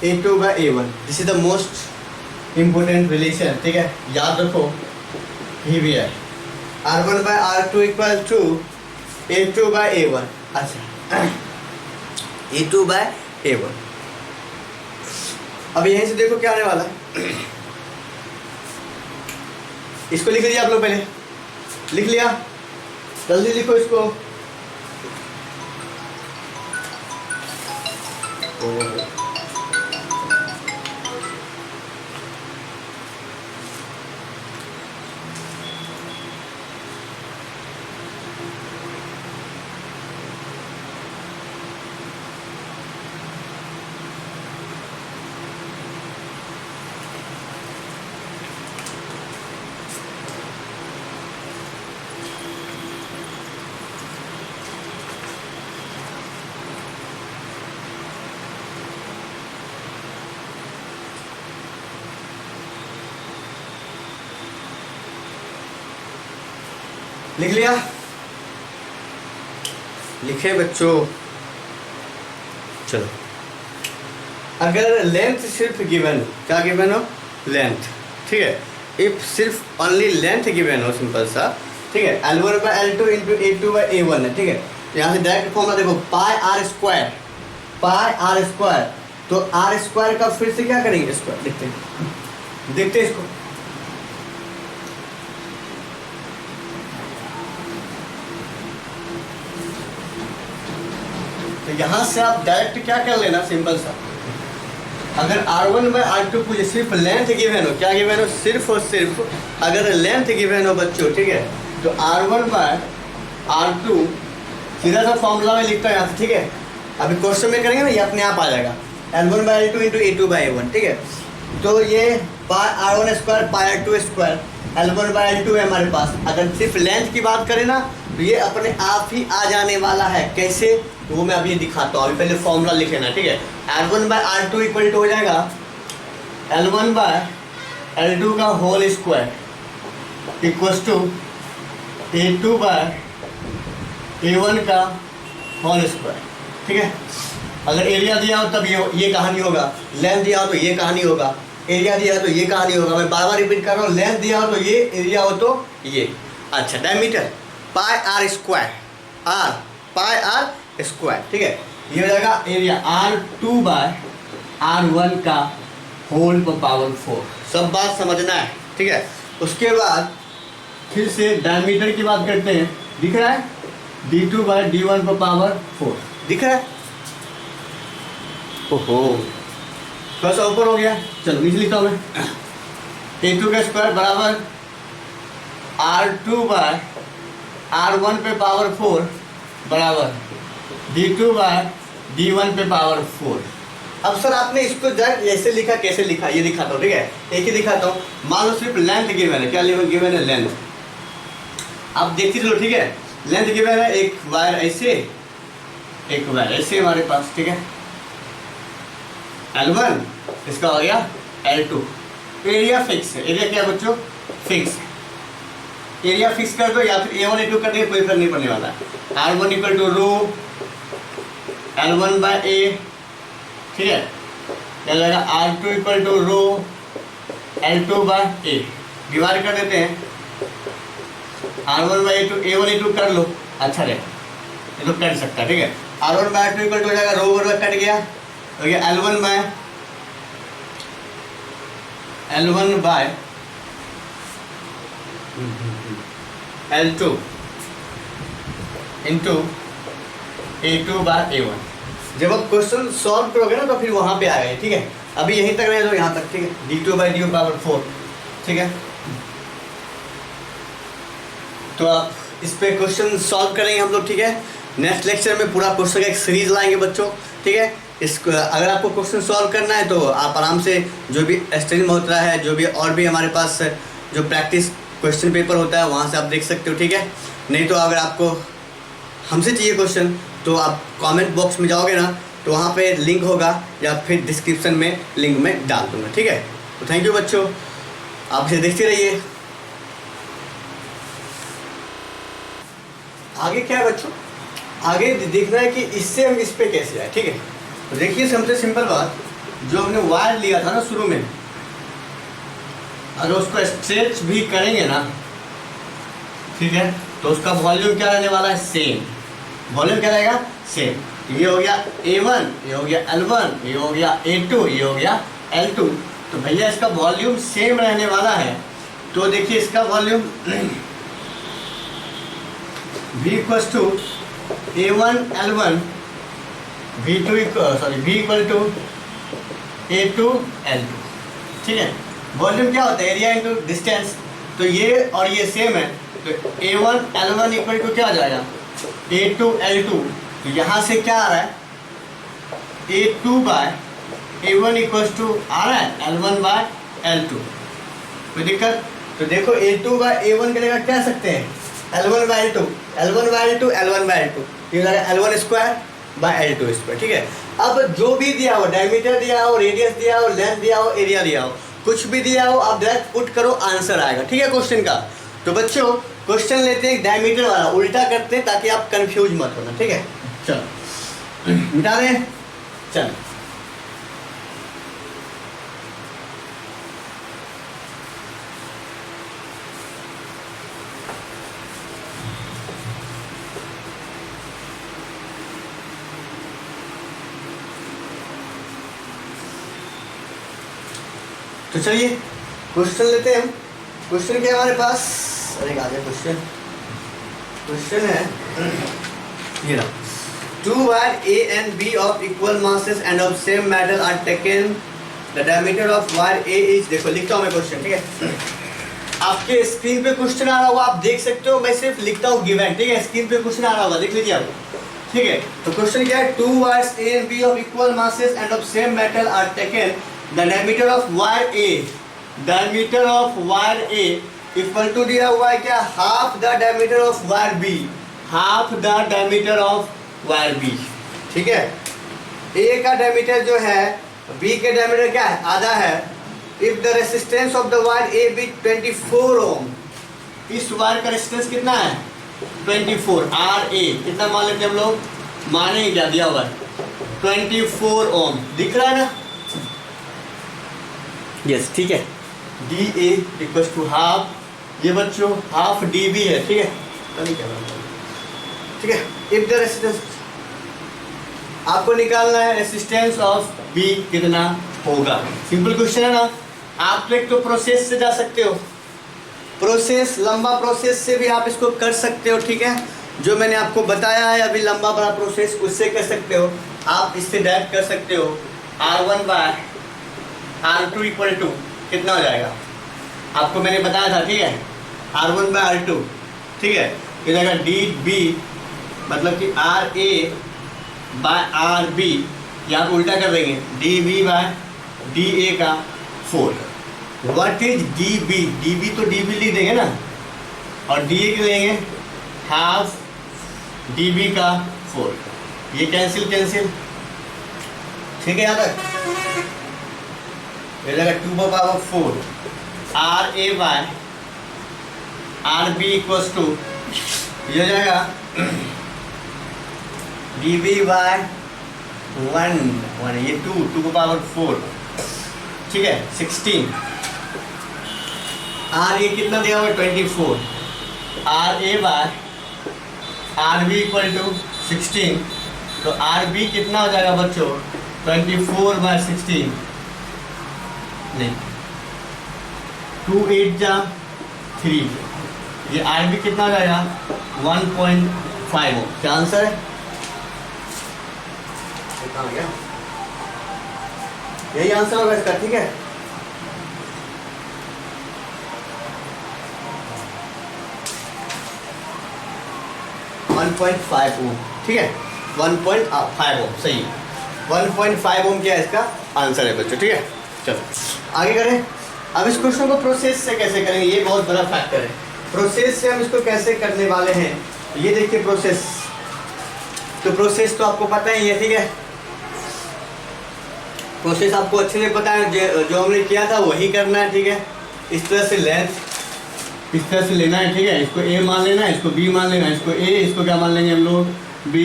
A2 by A1, this is the most important relation, ठीक है, याद रखो, ये भी है। R1 by R2 equal to A2 by A1। अच्छा, A2 बाय A1। अब यहीं से देखो क्या आने वाला है, इसको लिख लिया आप लोग, पहले लिख लिया, जल्दी लिखो इसको। लिख लिया, लिखे बच्चों। चलो, अगर लेंथ सिर्फ गिवन, क्या गिवन हो, लेंथ, ठीक है, इफ सिर्फ ओनली लेंथ गिवन हो, सिंपल सा, ठीक है, L1 by L2 into A2 by A1 है, ठीक है। यहाँ से डायरेक्ट फॉर्मूला देखो, pi R square, pi R square, तो आर स्क्वायर का फिर से क्या करेंगे, स्क्वायर देखते हैं, देखते हैं इसको। तो यहाँ से आप डायरेक्ट क्या कर लेना, सिंपल सा, अगर R1 बाय R2 पूछे, सिर्फ लेंथ गिवन हो, क्या गिवन हो, सिर्फ और सिर्फ अगर लेंथ गिवन हो बच्चों, ठीक है, तो R1 बाय R2 सीधा सा फॉर्मूला में लिखता है यहाँ से, ठीक है। अभी क्वेश्चन में करेंगे ना, ये अपने आप आ जाएगा, L1 by L2 into A2 by A1, ठीक है। तो ये pi R1 square pi R2 square, L1 by L2 है हमारे पास। अगर सिर्फ लेंथ की बात करें ना, तो ये अपने आप ही आ जाने वाला है, कैसे, तो वो मैं अभी दिखाता हूँ। अभी पहले फॉर्मूला लिख लेना, ठीक है। L1 bye R2 equal to हो जाएगा L1 बाय L2 का whole square equal to A2 by A1 का होल स्क्वायर, ठीक है। अगर एरिया दिया हो तब ये कहानी होगा, लेंथ दिया हो तो ये कहानी होगा, एरिया दिया हो तो ये कहानी होगा। मैं बार बार रिपीट कर रहा हूँ, लेंथ दिया हो तो ये, एरिया हो तो ये। अच्छा, diameter pi R square, R pi R square, ठीक है। ये हो जाएगा एरिया R2 बाय R1 का होल पावर 4। सब बात समझना है, ठीक है। उसके बाद फिर से डायमीटर की बात करते हैं, दिख रहा है D2 बाय D1 पर पावर 4, दिख रहा है। ओहो, थोड़ा सा ऊपर हो गया। चलो नीचे लिखता हूँ मैं, A2 का स्क्वायर बराबर R2 बाय R1 पे पावर 4 बराबर D2 बाय D1 पे पावर 4। अब सर आपने इसको जब ऐसे लिखा, कैसे लिखा ये दिखाता हूँ, ठीक है, एक ही दिखाता हूँ। मान लो सिर्फ लेंथ गिवन है, क्या गिवन है? लेंथ। आप देखते चलो, ठीक है, लेंथ गिवन है, एक वायर ऐसे, एक वायर ऐसे हमारे पास, ठीक है, L1, इसका हो गया L2। एरिया फिक्स है, एरिया क्या बच्चों? फिक्स है। एरिया फिक्स कर दो या फिर A1 A2 कर दे, कोई फर्क नहीं पड़ने वाला। R1 equal to rho L1 by A, ठीक है, क्या जाएगा? R2 equal to rho L2 by A। Divide कर देते हैं, R1 bye A2, A1 A2 कर लो, अच्छा रहेगा, ये तो कट सकता है, ठीक है। R1 by R2 equal to हो जाएगा, रो वर्ग कट गया, हो गया L1 by L2 into A2 by A1। जब आप क्वेश्चन सॉल्व करोगे ना तो फिर वहाँ पे आ गए, ठीक है। अभी यहीं तक रहे तो यहाँ तक, ठीक है, D2 बाई D1 पावर 4, ठीक है। तो आप इस पे क्वेश्चन सॉल्व करेंगे हम लोग, ठीक है। नेक्स्ट लेक्चर में पूरा क्वेश्चन का एक सीरीज लाएंगे बच्चों, ठीक है। इसको अगर आपको क्वेश्चन सॉल्व करना है तो आप आराम से जो भी स्टडी मल्होत्रा है, जो भी और भी हमारे पास जो प्रैक्टिस क्वेश्चन पेपर होता है वहाँ से आप देख सकते हो, ठीक है। नहीं तो अगर आपको हमसे चाहिए क्वेश्चन तो आप कमेंट बॉक्स में जाओगे ना तो वहाँ पे लिंक होगा, या फिर डिस्क्रिप्शन में लिंक में डाल दूँगा, ठीक है। तो थैंक यू बच्चों, आप इसे देखते रहिए। आगे क्या है बच्चों? आगे देखना है कि इससे हम इस पे कैसे आए, ठीक है। तो देखिए सबसे सिंपल बात, जो हमने वायर लिया था ना शुरू में, अगर उसको स्ट्रेच भी करेंगे ना, ठीक है, तो उसका वॉल्यूम क्या रहने वाला है? सेम। वॉल्यूम क्या रहेगा? सेम। ये हो गया A1, ये हो गया L1, ये हो गया A2, ये हो गया L2। तो भैया इसका वॉल्यूम सेम रहने वाला है। तो देखिए इसका volume V equals to A1 L1 V2 V equal to A2 L2, ठीक है। वॉल्यूम क्या होता है? Area into distance. तो ये और ये सेम है, तो A1 L1 इक्वल टू क्या हो जाएगा? A2 L2। तो यहाँ से क्या आ रहा है? A2 by A1 equal to आ रहा है L1 बाय L2। कोई दिक्कत? तो देखो A2 बाय A1 के जगह क्या सकते हैं? L1 by L2, L1 by L2, L1 by L2, ये हो जाएगा L1 square by L2 square, ठीक है। अब जो भी दिया हो, डायमीटर दिया हो, रेडियस दिया हो, लेंथ दिया हो, एरिया दिया हो, कुछ भी दिया हो, आप डायरेक्ट पुट करो, आंसर आएगा, ठीक है क्वेश्चन का। तो बच्चों क्वेश्चन लेते हैं डायमीटर वाला, उल्टा करते हैं ताकि आप कंफ्यूज मत होना, ठीक है। चलो मिटा दें, चलो तो चलिए क्वेश्चन लेते हैं हम। क्वेश्चन क्या है हमारे पास? अरे आ गया क्वेश्चन है ये रहा। Two wire A and B of equal masses and of same metal are taken. The diameter of wire A is, देखो लिखता हूँ मैं क्वेश्चन, ठीक है। आपके स्क्रीन पे क्वेश्चन आ रहा होगा, आप देख सकते हो, मैं सिर्फ लिखता हूँ गिवन, ठीक है। स्क्रीन पे क्वेश्चन आ रहा होगा, देख लीजिए आप, ठीक है। तो क्वेश्चन क्या है? Two wires A and B of equal masses and of same metal are taken. The diameter of wire A, diameter of wire A equal to दिया हुआ है क्या? Half the diameter of wire B, half the diameter of wire B, ठीक है। A का diameter जो है B के डायमीटर क्या है? आधा है। If the resistance of the wire A be 24 ओम, इस वायर का रेसिस्टेंस कितना है? 24 RA, कितना मान लेते हैं हम लोग? माने क्या दिया हुआ है? 24 ओम, दिख रहा है ना? यस, ठीक है। DA इक्वल्स टू हाफ, ये बच्चों हाफ DB है, ठीक है, ठीक है। इफ द रेसिस्टेंस, आपको निकालना है रेसिस्टेंस ऑफ B कितना होगा। सिंपल क्वेश्चन है ना। आप एक तो प्रोसेस से जा सकते हो, प्रोसेस, लंबा प्रोसेस से भी आप इसको कर सकते हो, ठीक है। जो मैंने आपको बताया है अभी लंबा बड़ा प्रोसेस, उससे कर सकते हो। आप इससे डायरेक्ट कर सकते हो, R1 by R2 equal to कितना हो जाएगा, आपको मैंने बताया था, ठीक है, R1 बाय R2, ठीक है, ये जाएगा DB, मतलब कि RA बाय RB, यहाँ उल्टा कर देंगे, DB बाय DA का 4। What is DB? DB तो DB लिख देंगे ना, और DA के लेंगे हाफ DB का 4, ये कैंसिल कैंसिल, ठीक है, यहाँ तक ये जाएगा 2 / 4 RA by RB equals to, ये हो जाएगा DB बाय 1 ये 2 / 4, ठीक है, 16। RA कितना दिया हुआ, 24। RA by RB equal to 16, तो RB कितना हो जाएगा बच्चों, 24 बाय 16, नहीं 2 8 जा 3, ये RB कितना हो जाएगा 1.5। क्या आंसर है, कहाँ गया, यही आंसर होगा इसका, ठीक है। ठीक है, 1.5 ओम सही है, 1.5 ओम क्या है इसका आंसर है बच्चों, ठीक है। चलो आगे करें। अब इस क्वेश्चन को प्रोसेस से कैसे करेंगे, ये बहुत बड़ा फैक्टर है। प्रोसेस से हम इसको कैसे करने वाले हैं, ये देखिए प्रोसेस, तो प्रोसेस तो आपको पता ही है, ठीक है, प्रोसेस आपको अच्छे से पता है, जो हमने किया था वही करना है, ठीक है। इस तरह से लेंथ इस तरह से लेना है, ठीक है, इसको A मान लेना है, इसको B मान लेना है, इसको A, इसको क्या मान लेंगे हम लोग B,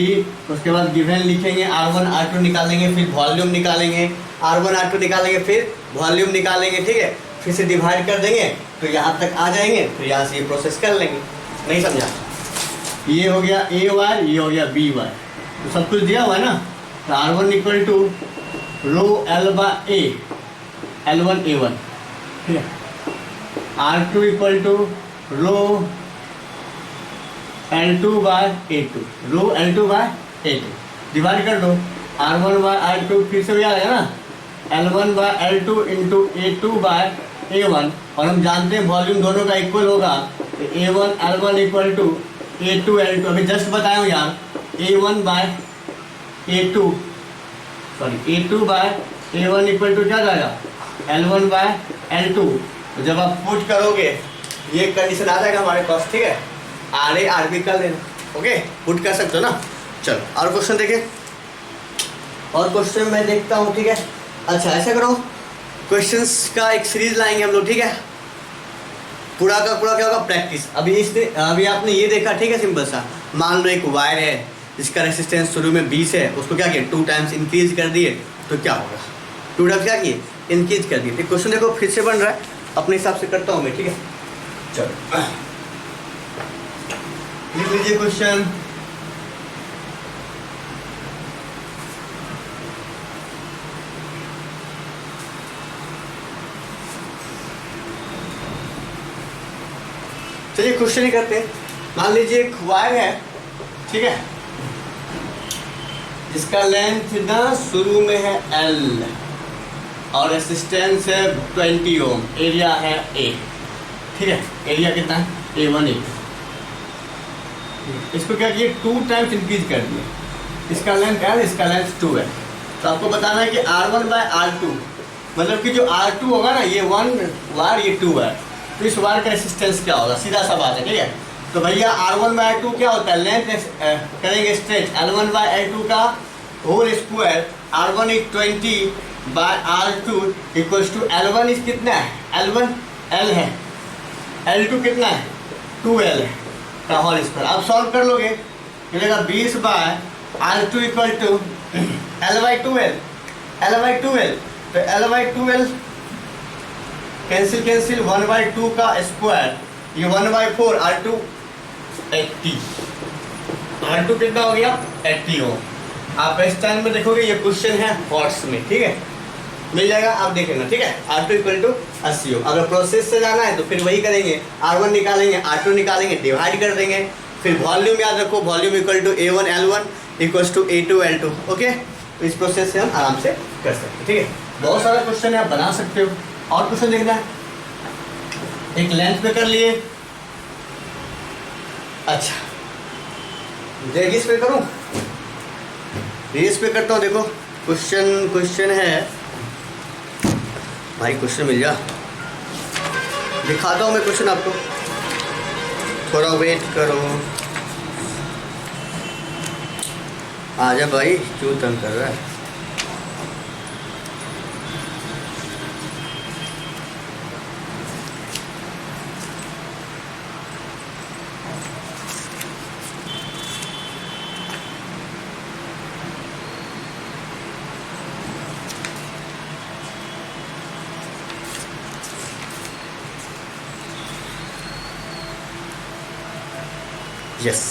उसके बाद गिवन लिखेंगे, R1 R2 निकालेंगे, फिर वॉल्यूम निकालेंगे, R1 R2 निकालेंगे, फिर वॉल्यूम निकालेंगे, ठीक है, फिर से डिवाइड कर देंगे तो यहाँ तक आ जाएंगे, फिर यहाँ से ये प्रोसेस कर लेंगे। नहीं समझा, ये हो गया A वाई, ये हो गया B वाई, तो सब कुछ दिया हुआ है ना, तो R1 equal to rho L by A, L1 A1, ठीक है, R2 equal to rho L2 by A2, rho L2 by A2, divide कर दो, R1 बाय R2 फिर से भी आ जाएगा ना, L1 by L2 into A2 by A1, और हम जानते हैं वॉल्यूम दोनों का इक्वल होगा, तो A1 L1 equal to A2 L2, अभी जस्ट बताया हूँ यार, A1 by A2 sorry A2 by A1 equal to क्या जाएगा, L1 बाय L2, तो जब आप पुट करोगे ये कंडीशन आ जाएगा हमारे पास, ठीक है, RA RB कर लेना, ओके, पुट कर सकते हो ना। चलो और क्वेश्चन देखिए, और क्वेश्चन मैं देखता हूँ, ठीक है। अच्छा ऐसा करो, क्वेश्चंस का एक सीरीज लाएंगे हम लोग, ठीक है, पूरा का पूरा क्या होगा प्रैक्टिस। अभी आपने ये देखा, ठीक है, सिंपल सा, मान लो एक वायर है जिसका रेसिस्टेंस शुरू में 20 है, उसको क्या किया 2 टाइम्स इंक्रीज कर दिए, तो क्या होगा, 2 टाइम्स क्या किए इंक्रीज कर दिए। क्वेश्चन देखो फिर से बन रहा है, अपने हिसाब से करता हूँ मैं, ठीक है। चलो लिख लीजिए क्वेश्चन, चलिए क्वेश्चन ही करते हैं। मान लीजिए एक वायर है, ठीक है, जिसका लेंथ ना शुरू में है L और रेसिस्टेंस है 20 ओम, एरिया है A, ठीक है, एरिया कितना है A1 A। इसको क्या किए 2 टाइम्स इंक्रीज कर दिए, इसका लेंथ L, इसका लेंथ 2 है, तो आपको बताना है कि R1 बाय R2, मतलब कि जो R2 होगा ना, ये 1 वायर, ये 2 है, तो इस वायर का रेसिस्टेंस क्या होगा, सीधा सा बात है, ठीक है। तो भैया R1 बाय R2 क्या होता है, लेंथ करेंगे स्ट्रेच, L1 बाय L2 का whole square, R1 is 20 by R2 equals to L1 is कितना है, L1 L है, L2 कितना है 2L है का होल स्क्वायर। आप सॉल्व कर लोगे, मिलेगा 20 by R2 equal to L by 2L, L by 2L, तो L by 2L cancel cancel, 1 by 2 का स्क्वायर, ये 1 बाई 4, R2 80, R2 कितना हो गया 80 हो। आप इस टाइम में देखोगे ये क्वेश्चन है वॉट्स में, ठीक है, मिल जाएगा, आप देख लेना, ठीक है। R2 इक्वल टू 80 हो। अगर प्रोसेस से जाना है तो फिर वही करेंगे, R1 निकालेंगे, R2 निकालेंगे, डिवाइड कर देंगे, फिर वॉल्यूम याद रखो, volume equal to A1 L1 equal to A2 L2, okay. तो इस प्रोसेस से हम आराम से कर सकते हो। ठीक है, बहुत सारा क्वेश्चन है, आप बना सकते हो। और क्वेश्चन देखना है, एक लेंथ पे कर लिए। अच्छा, रेडियस पे करूं, रेडियस पे करता हूं। देखो क्वेश्चन है भाई, क्वेश्चन मिल जा, दिखाता हूं मैं क्वेश्चन आपको, थोड़ा वेट करो। आजा भाई, क्यों तंग कर रहा है। यस,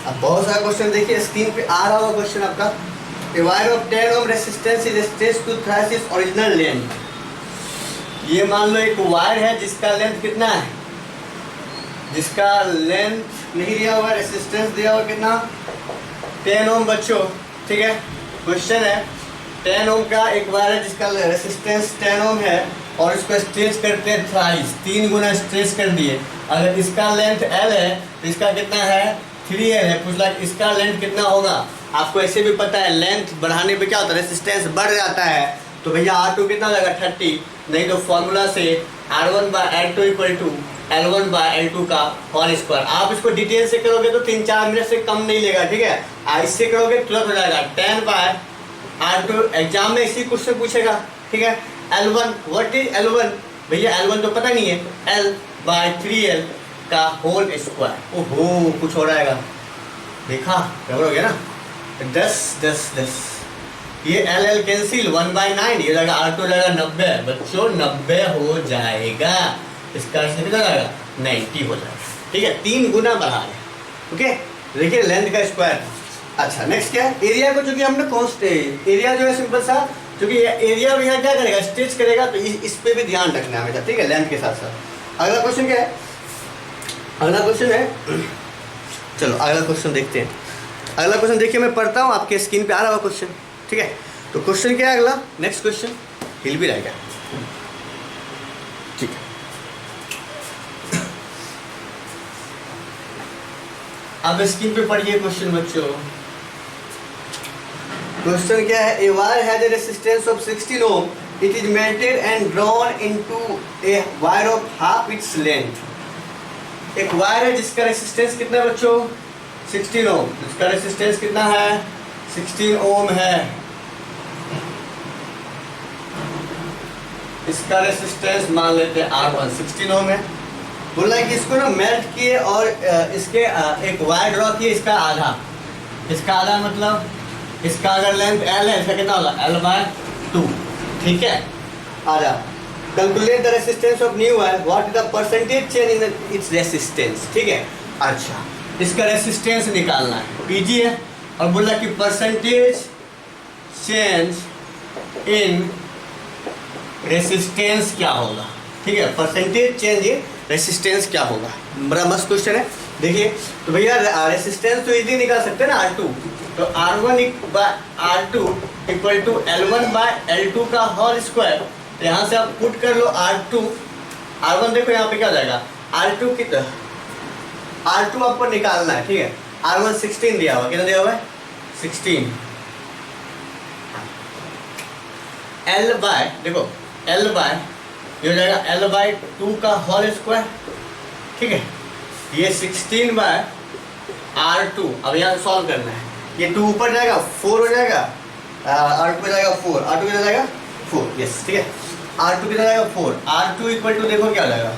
अब बहुत सारा क्वेश्चन देखिए, स्क्रीन पे आ रहा होगा क्वेश्चन आपका। A wire of 10 ohm resistance is stretched to thrice its original length. ये मान लो एक वायर है जिसका लेंथ कितना है, जिसका लेंथ नहीं दिया हुआ, रेसिस्टेंस दिया हुआ कितना, 10 ओम बच्चों। ठीक है, क्वेश्चन है 10 ओम का एक वायर है जिसका रेसिस्टेंस 10 ओम है और इसको स्ट्रेच करते हैं थ्राइस, 3 गुना स्ट्रेच कर दिए। अगर इसका लेंथ L है तो इसका कितना है, 3L है। पूछ लाइक इसका लेंथ कितना होगा। आपको ऐसे भी पता है लेंथ बढ़ाने पे क्या होता है, रेसिस्टेंस बढ़ जाता है। तो भैया R2 कितना लगा 30, नहीं तो फॉर्मूला से R1/R2 इक्वल टू L1/L2 का होल स्क्वायर। आप इसको डिटेल से करोगे तो 3-4 मिनट से कम नहीं लेगा। ठीक है, इससे करोगे तुरंत हो जाएगा। 10/R2 एग्जाम में इसी क्वेश्चन पूछेगा। ठीक है, L1 व्हाट इज L1, भैया L1 तो पता नहीं है, L/3L का होल स्क्वायर। ओहो, कुछ हो रहेगा, देखा गड़बड़ हो गया ना। 10 ये L कैंसिल, 1/9, ये लगा R2 लगा 90 बच्चों, 90 हो जाएगा। इसका कितना जाएगा, 90 हो जाएगा। ठीक है, 3 गुना बढ़ा है। ओके, देखिए लेंथ का स्क्वायर। अच्छा, नेक्स्ट क्या है, एरिया को चूंकि हमने कॉन्स्टेंट, एरिया जो है सिंपल सा, क्योंकि एरिया भैया क्या करेगा, स्ट्रेच करेगा, तो इस पे भी ध्यान रखना है हमेशा। ठीक है, लेंथ के साथ साथ। अगला क्वेश्चन क्या है, अगला क्वेश्चन है, चलो अगला क्वेश्चन देखते हैं। अगला क्वेश्चन देखिए, मैं पढ़ता हूँ, आपके स्क्रीन पे आ रहा होगा क्वेश्चन। ठीक है, तो क्वेश्चन क्या है अगला, नेक्स्ट क्वेश्चन हिल भी रहेगा। ठीक है, अब स्क्रीन पे पढ़िए क्वेश्चन बच्चों। क्वेश्चन क्या है, a wire has a resistance of 16 ohm, it is melted and drawn into a wire of half its length. एक वायर है जिसका रेसिस्टेंस कितना है बच्चों, 16 ओम। इसका रेसिस्टेंस कितना है, 16 ओम है। इसका रेसिस्टेंस मान लेते हैं R1, 16 ओम है। बोला कि इसको ना मेल्ट किए और इसके एक वायर ड्रॉ किए, इसका आधा, इसका आधा मतलब इसका अगर लेंथ L है, इसका कितना होगा, L/2। ठीक है, आधा। Calculate the resistance of new wire, what is the percentage change in its resistance. ठीक है, अच्छा इसका रेसिस्टेंस निकालना है, PG है, और बोला कि परसेंटेज चेंज इन रेसिस्टेंस क्या होगा। ठीक है, परसेंटेज चेंज इन रेसिस्टेंस क्या होगा, बड़ा मस्त क्वेश्चन है। देखिए तो भैया रेसिस्टेंस तो इजीली निकाल सकते हैं ना, R2, तो R1/R2 इक्वल टू L1/L2 का होल स्क्वायर। तो यहाँ से आप पुट कर लो R1, देखो यहाँ पे क्या हो जाएगा, R2 कितना, R2 आपको निकालना है। ठीक है, R1 16 दिया हुआ, कितना दिया हुआ है, 16। देखो ये हो जाएगा L/2 का होल स्क्वायर। ठीक है, ये 16/R2। अब यहाँ सॉल्व करना है, ये 2 ऊपर जाएगा 4 हो जाएगा, R2 पे जाएगा 4, R2 कितना जाएगा 4। यस, ठीक है, R2 कितना जाएगा 4। R2 इक्वल टू देखो क्या हो जाएगा,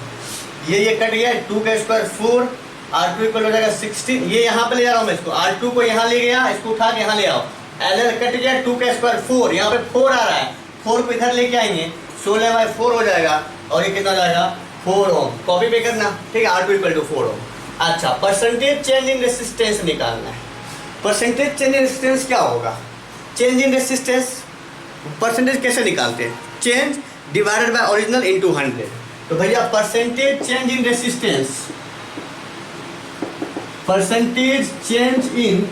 ये कट गया, 2 का स्क्वायर 4, R2 इक्वल हो जाएगा 16। ये यहाँ पे ले जा रहा हूँ मैं इसको, R2 को यहाँ ले गया, इसको उठा के यहाँ ले आओ, LL कट गया, 2 का स्क्वायर 4, यहाँ पे 4 आ रहा है, 4 को इधर लेके आएंगे, 16/4 हो जाएगा, और ये कितना जाएगा 4 ओम। कॉपी पे करना। ठीक है, R2 इक्वल टू 4 ओम। अच्छा, परसेंटेज चेंज इन रेसिस्टेंस निकालना है। परसेंटेज चेंज इन रेसिस्टेंस क्या होगा, चेंज इन रेसिस्टेंस परसेंटेज कैसे निकालते हैं, change divided by original into 100। तो भैया percentage change in resistance, percentage change in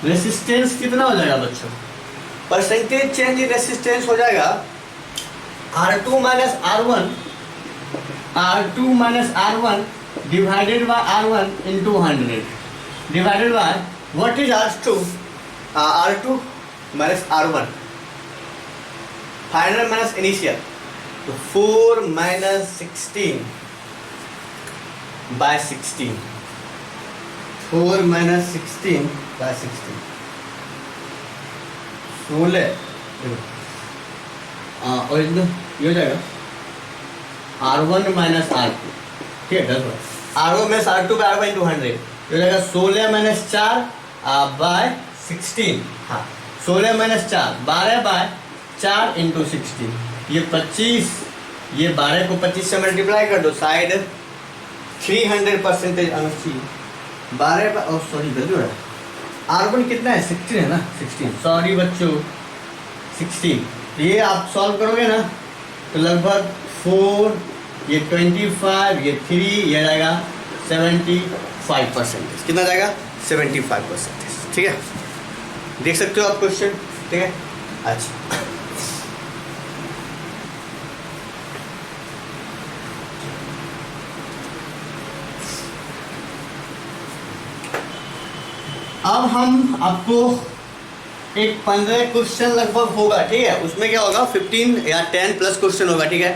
resistance कितना हो जाएगा बच्चों? परसेंटेज चेंज इन रेसिस्टेंस हो जाएगा R2 minus R1, R2 minus R1 divided by R1 into 100 divided by what is R2 minus R1 final minus initial, तो 4 minus 16 bye 16, 4 minus 16 bye 16, 16 और ये हो जाएगा R1 माइनस R2, ठीक है 10 R1 minus R2 bye R1 into 100 ये हो जाएगा 16 माइनस 4 बाय 16, हाँ 16 माइनस 4 12 बाय 4 इंटू 16, ये 25, ये 12 को 25 से मल्टीप्लाई कर दो, साइड 300% अनुच्छेद 12 पर, और सॉरी गलती हो रहा है, R1 कितना है 16 है ना, 16 सॉरी बच्चों 16, ये आप सॉल्व करोगे ना तो लगभग 4, ये 25, ये 3, ये जाएगा 75%, कितना जाएगा 75%, ठीक है, देख सकते हो आप क्वेश्चन, ठीक है। अच्छा अब हम आपको एक 15 क्वेश्चन लगभग होगा, ठीक है, उसमें क्या होगा 15 या 10 प्लस क्वेश्चन होगा, ठीक है।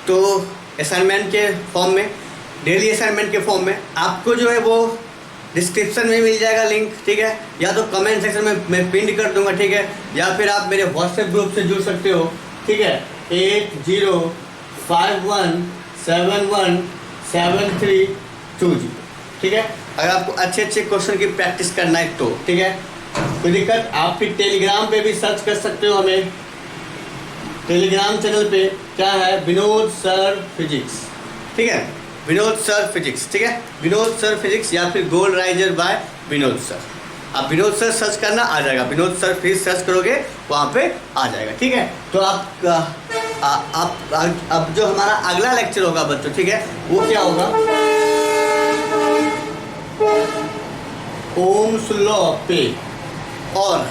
तो असाइनमेंट के फॉर्म में, डेली असाइनमेंट के फॉर्म में आपको जो है वो डिस्क्रिप्शन में मिल जाएगा लिंक, ठीक है, या तो कमेंट सेक्शन में मैं पिन कर दूंगा, ठीक है, या फिर आप मेरे व्हाट्सएप ग्रुप से जुड़ सकते हो, ठीक है, 8051717320, ठीक है। अगर आपको अच्छे अच्छे क्वेश्चन की प्रैक्टिस करना है तो, ठीक है, कोई दिक्कत, आप फिर टेलीग्राम पे भी सर्च कर सकते हो हमें, टेलीग्राम चैनल पे क्या है, विनोद सर फिजिक्स, ठीक है, विनोद सर फिजिक्स, ठीक है, विनोद सर फिजिक्स, या फिर gold riser by Vinod sir, आप विनोद सर सर्च करना आ जाएगा, विनोद सर फिजिक्स सर्च करोगे वहाँ पे आ जाएगा, ठीक है। तो आप अब जो हमारा अगला लेक्चर होगा बच्चों, ठीक है, वो क्या होगा, ओम्स लॉ पे, और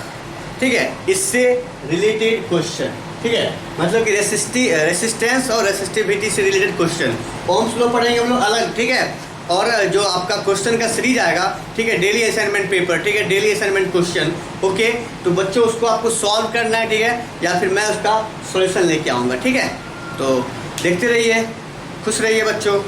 ठीक है इससे रिलेटेड क्वेश्चन, ठीक है, मतलब कि रेसिस्टेंस और रेसिस्टिविटी से रिलेटेड क्वेश्चन, ओम्स लॉ पढ़ेंगे हम लोग अलग, ठीक है, और जो आपका क्वेश्चन का सीरीज आएगा, ठीक है, डेली असाइनमेंट पेपर, ठीक है, डेली असाइनमेंट क्वेश्चन, ओके, तो बच्चों उसको आपको सॉल्व करना है, ठीक है, या फिर मैं उसका सॉल्यूशन लेके आऊँगा, ठीक है। तो देखते रहिए, खुश रहिए बच्चों।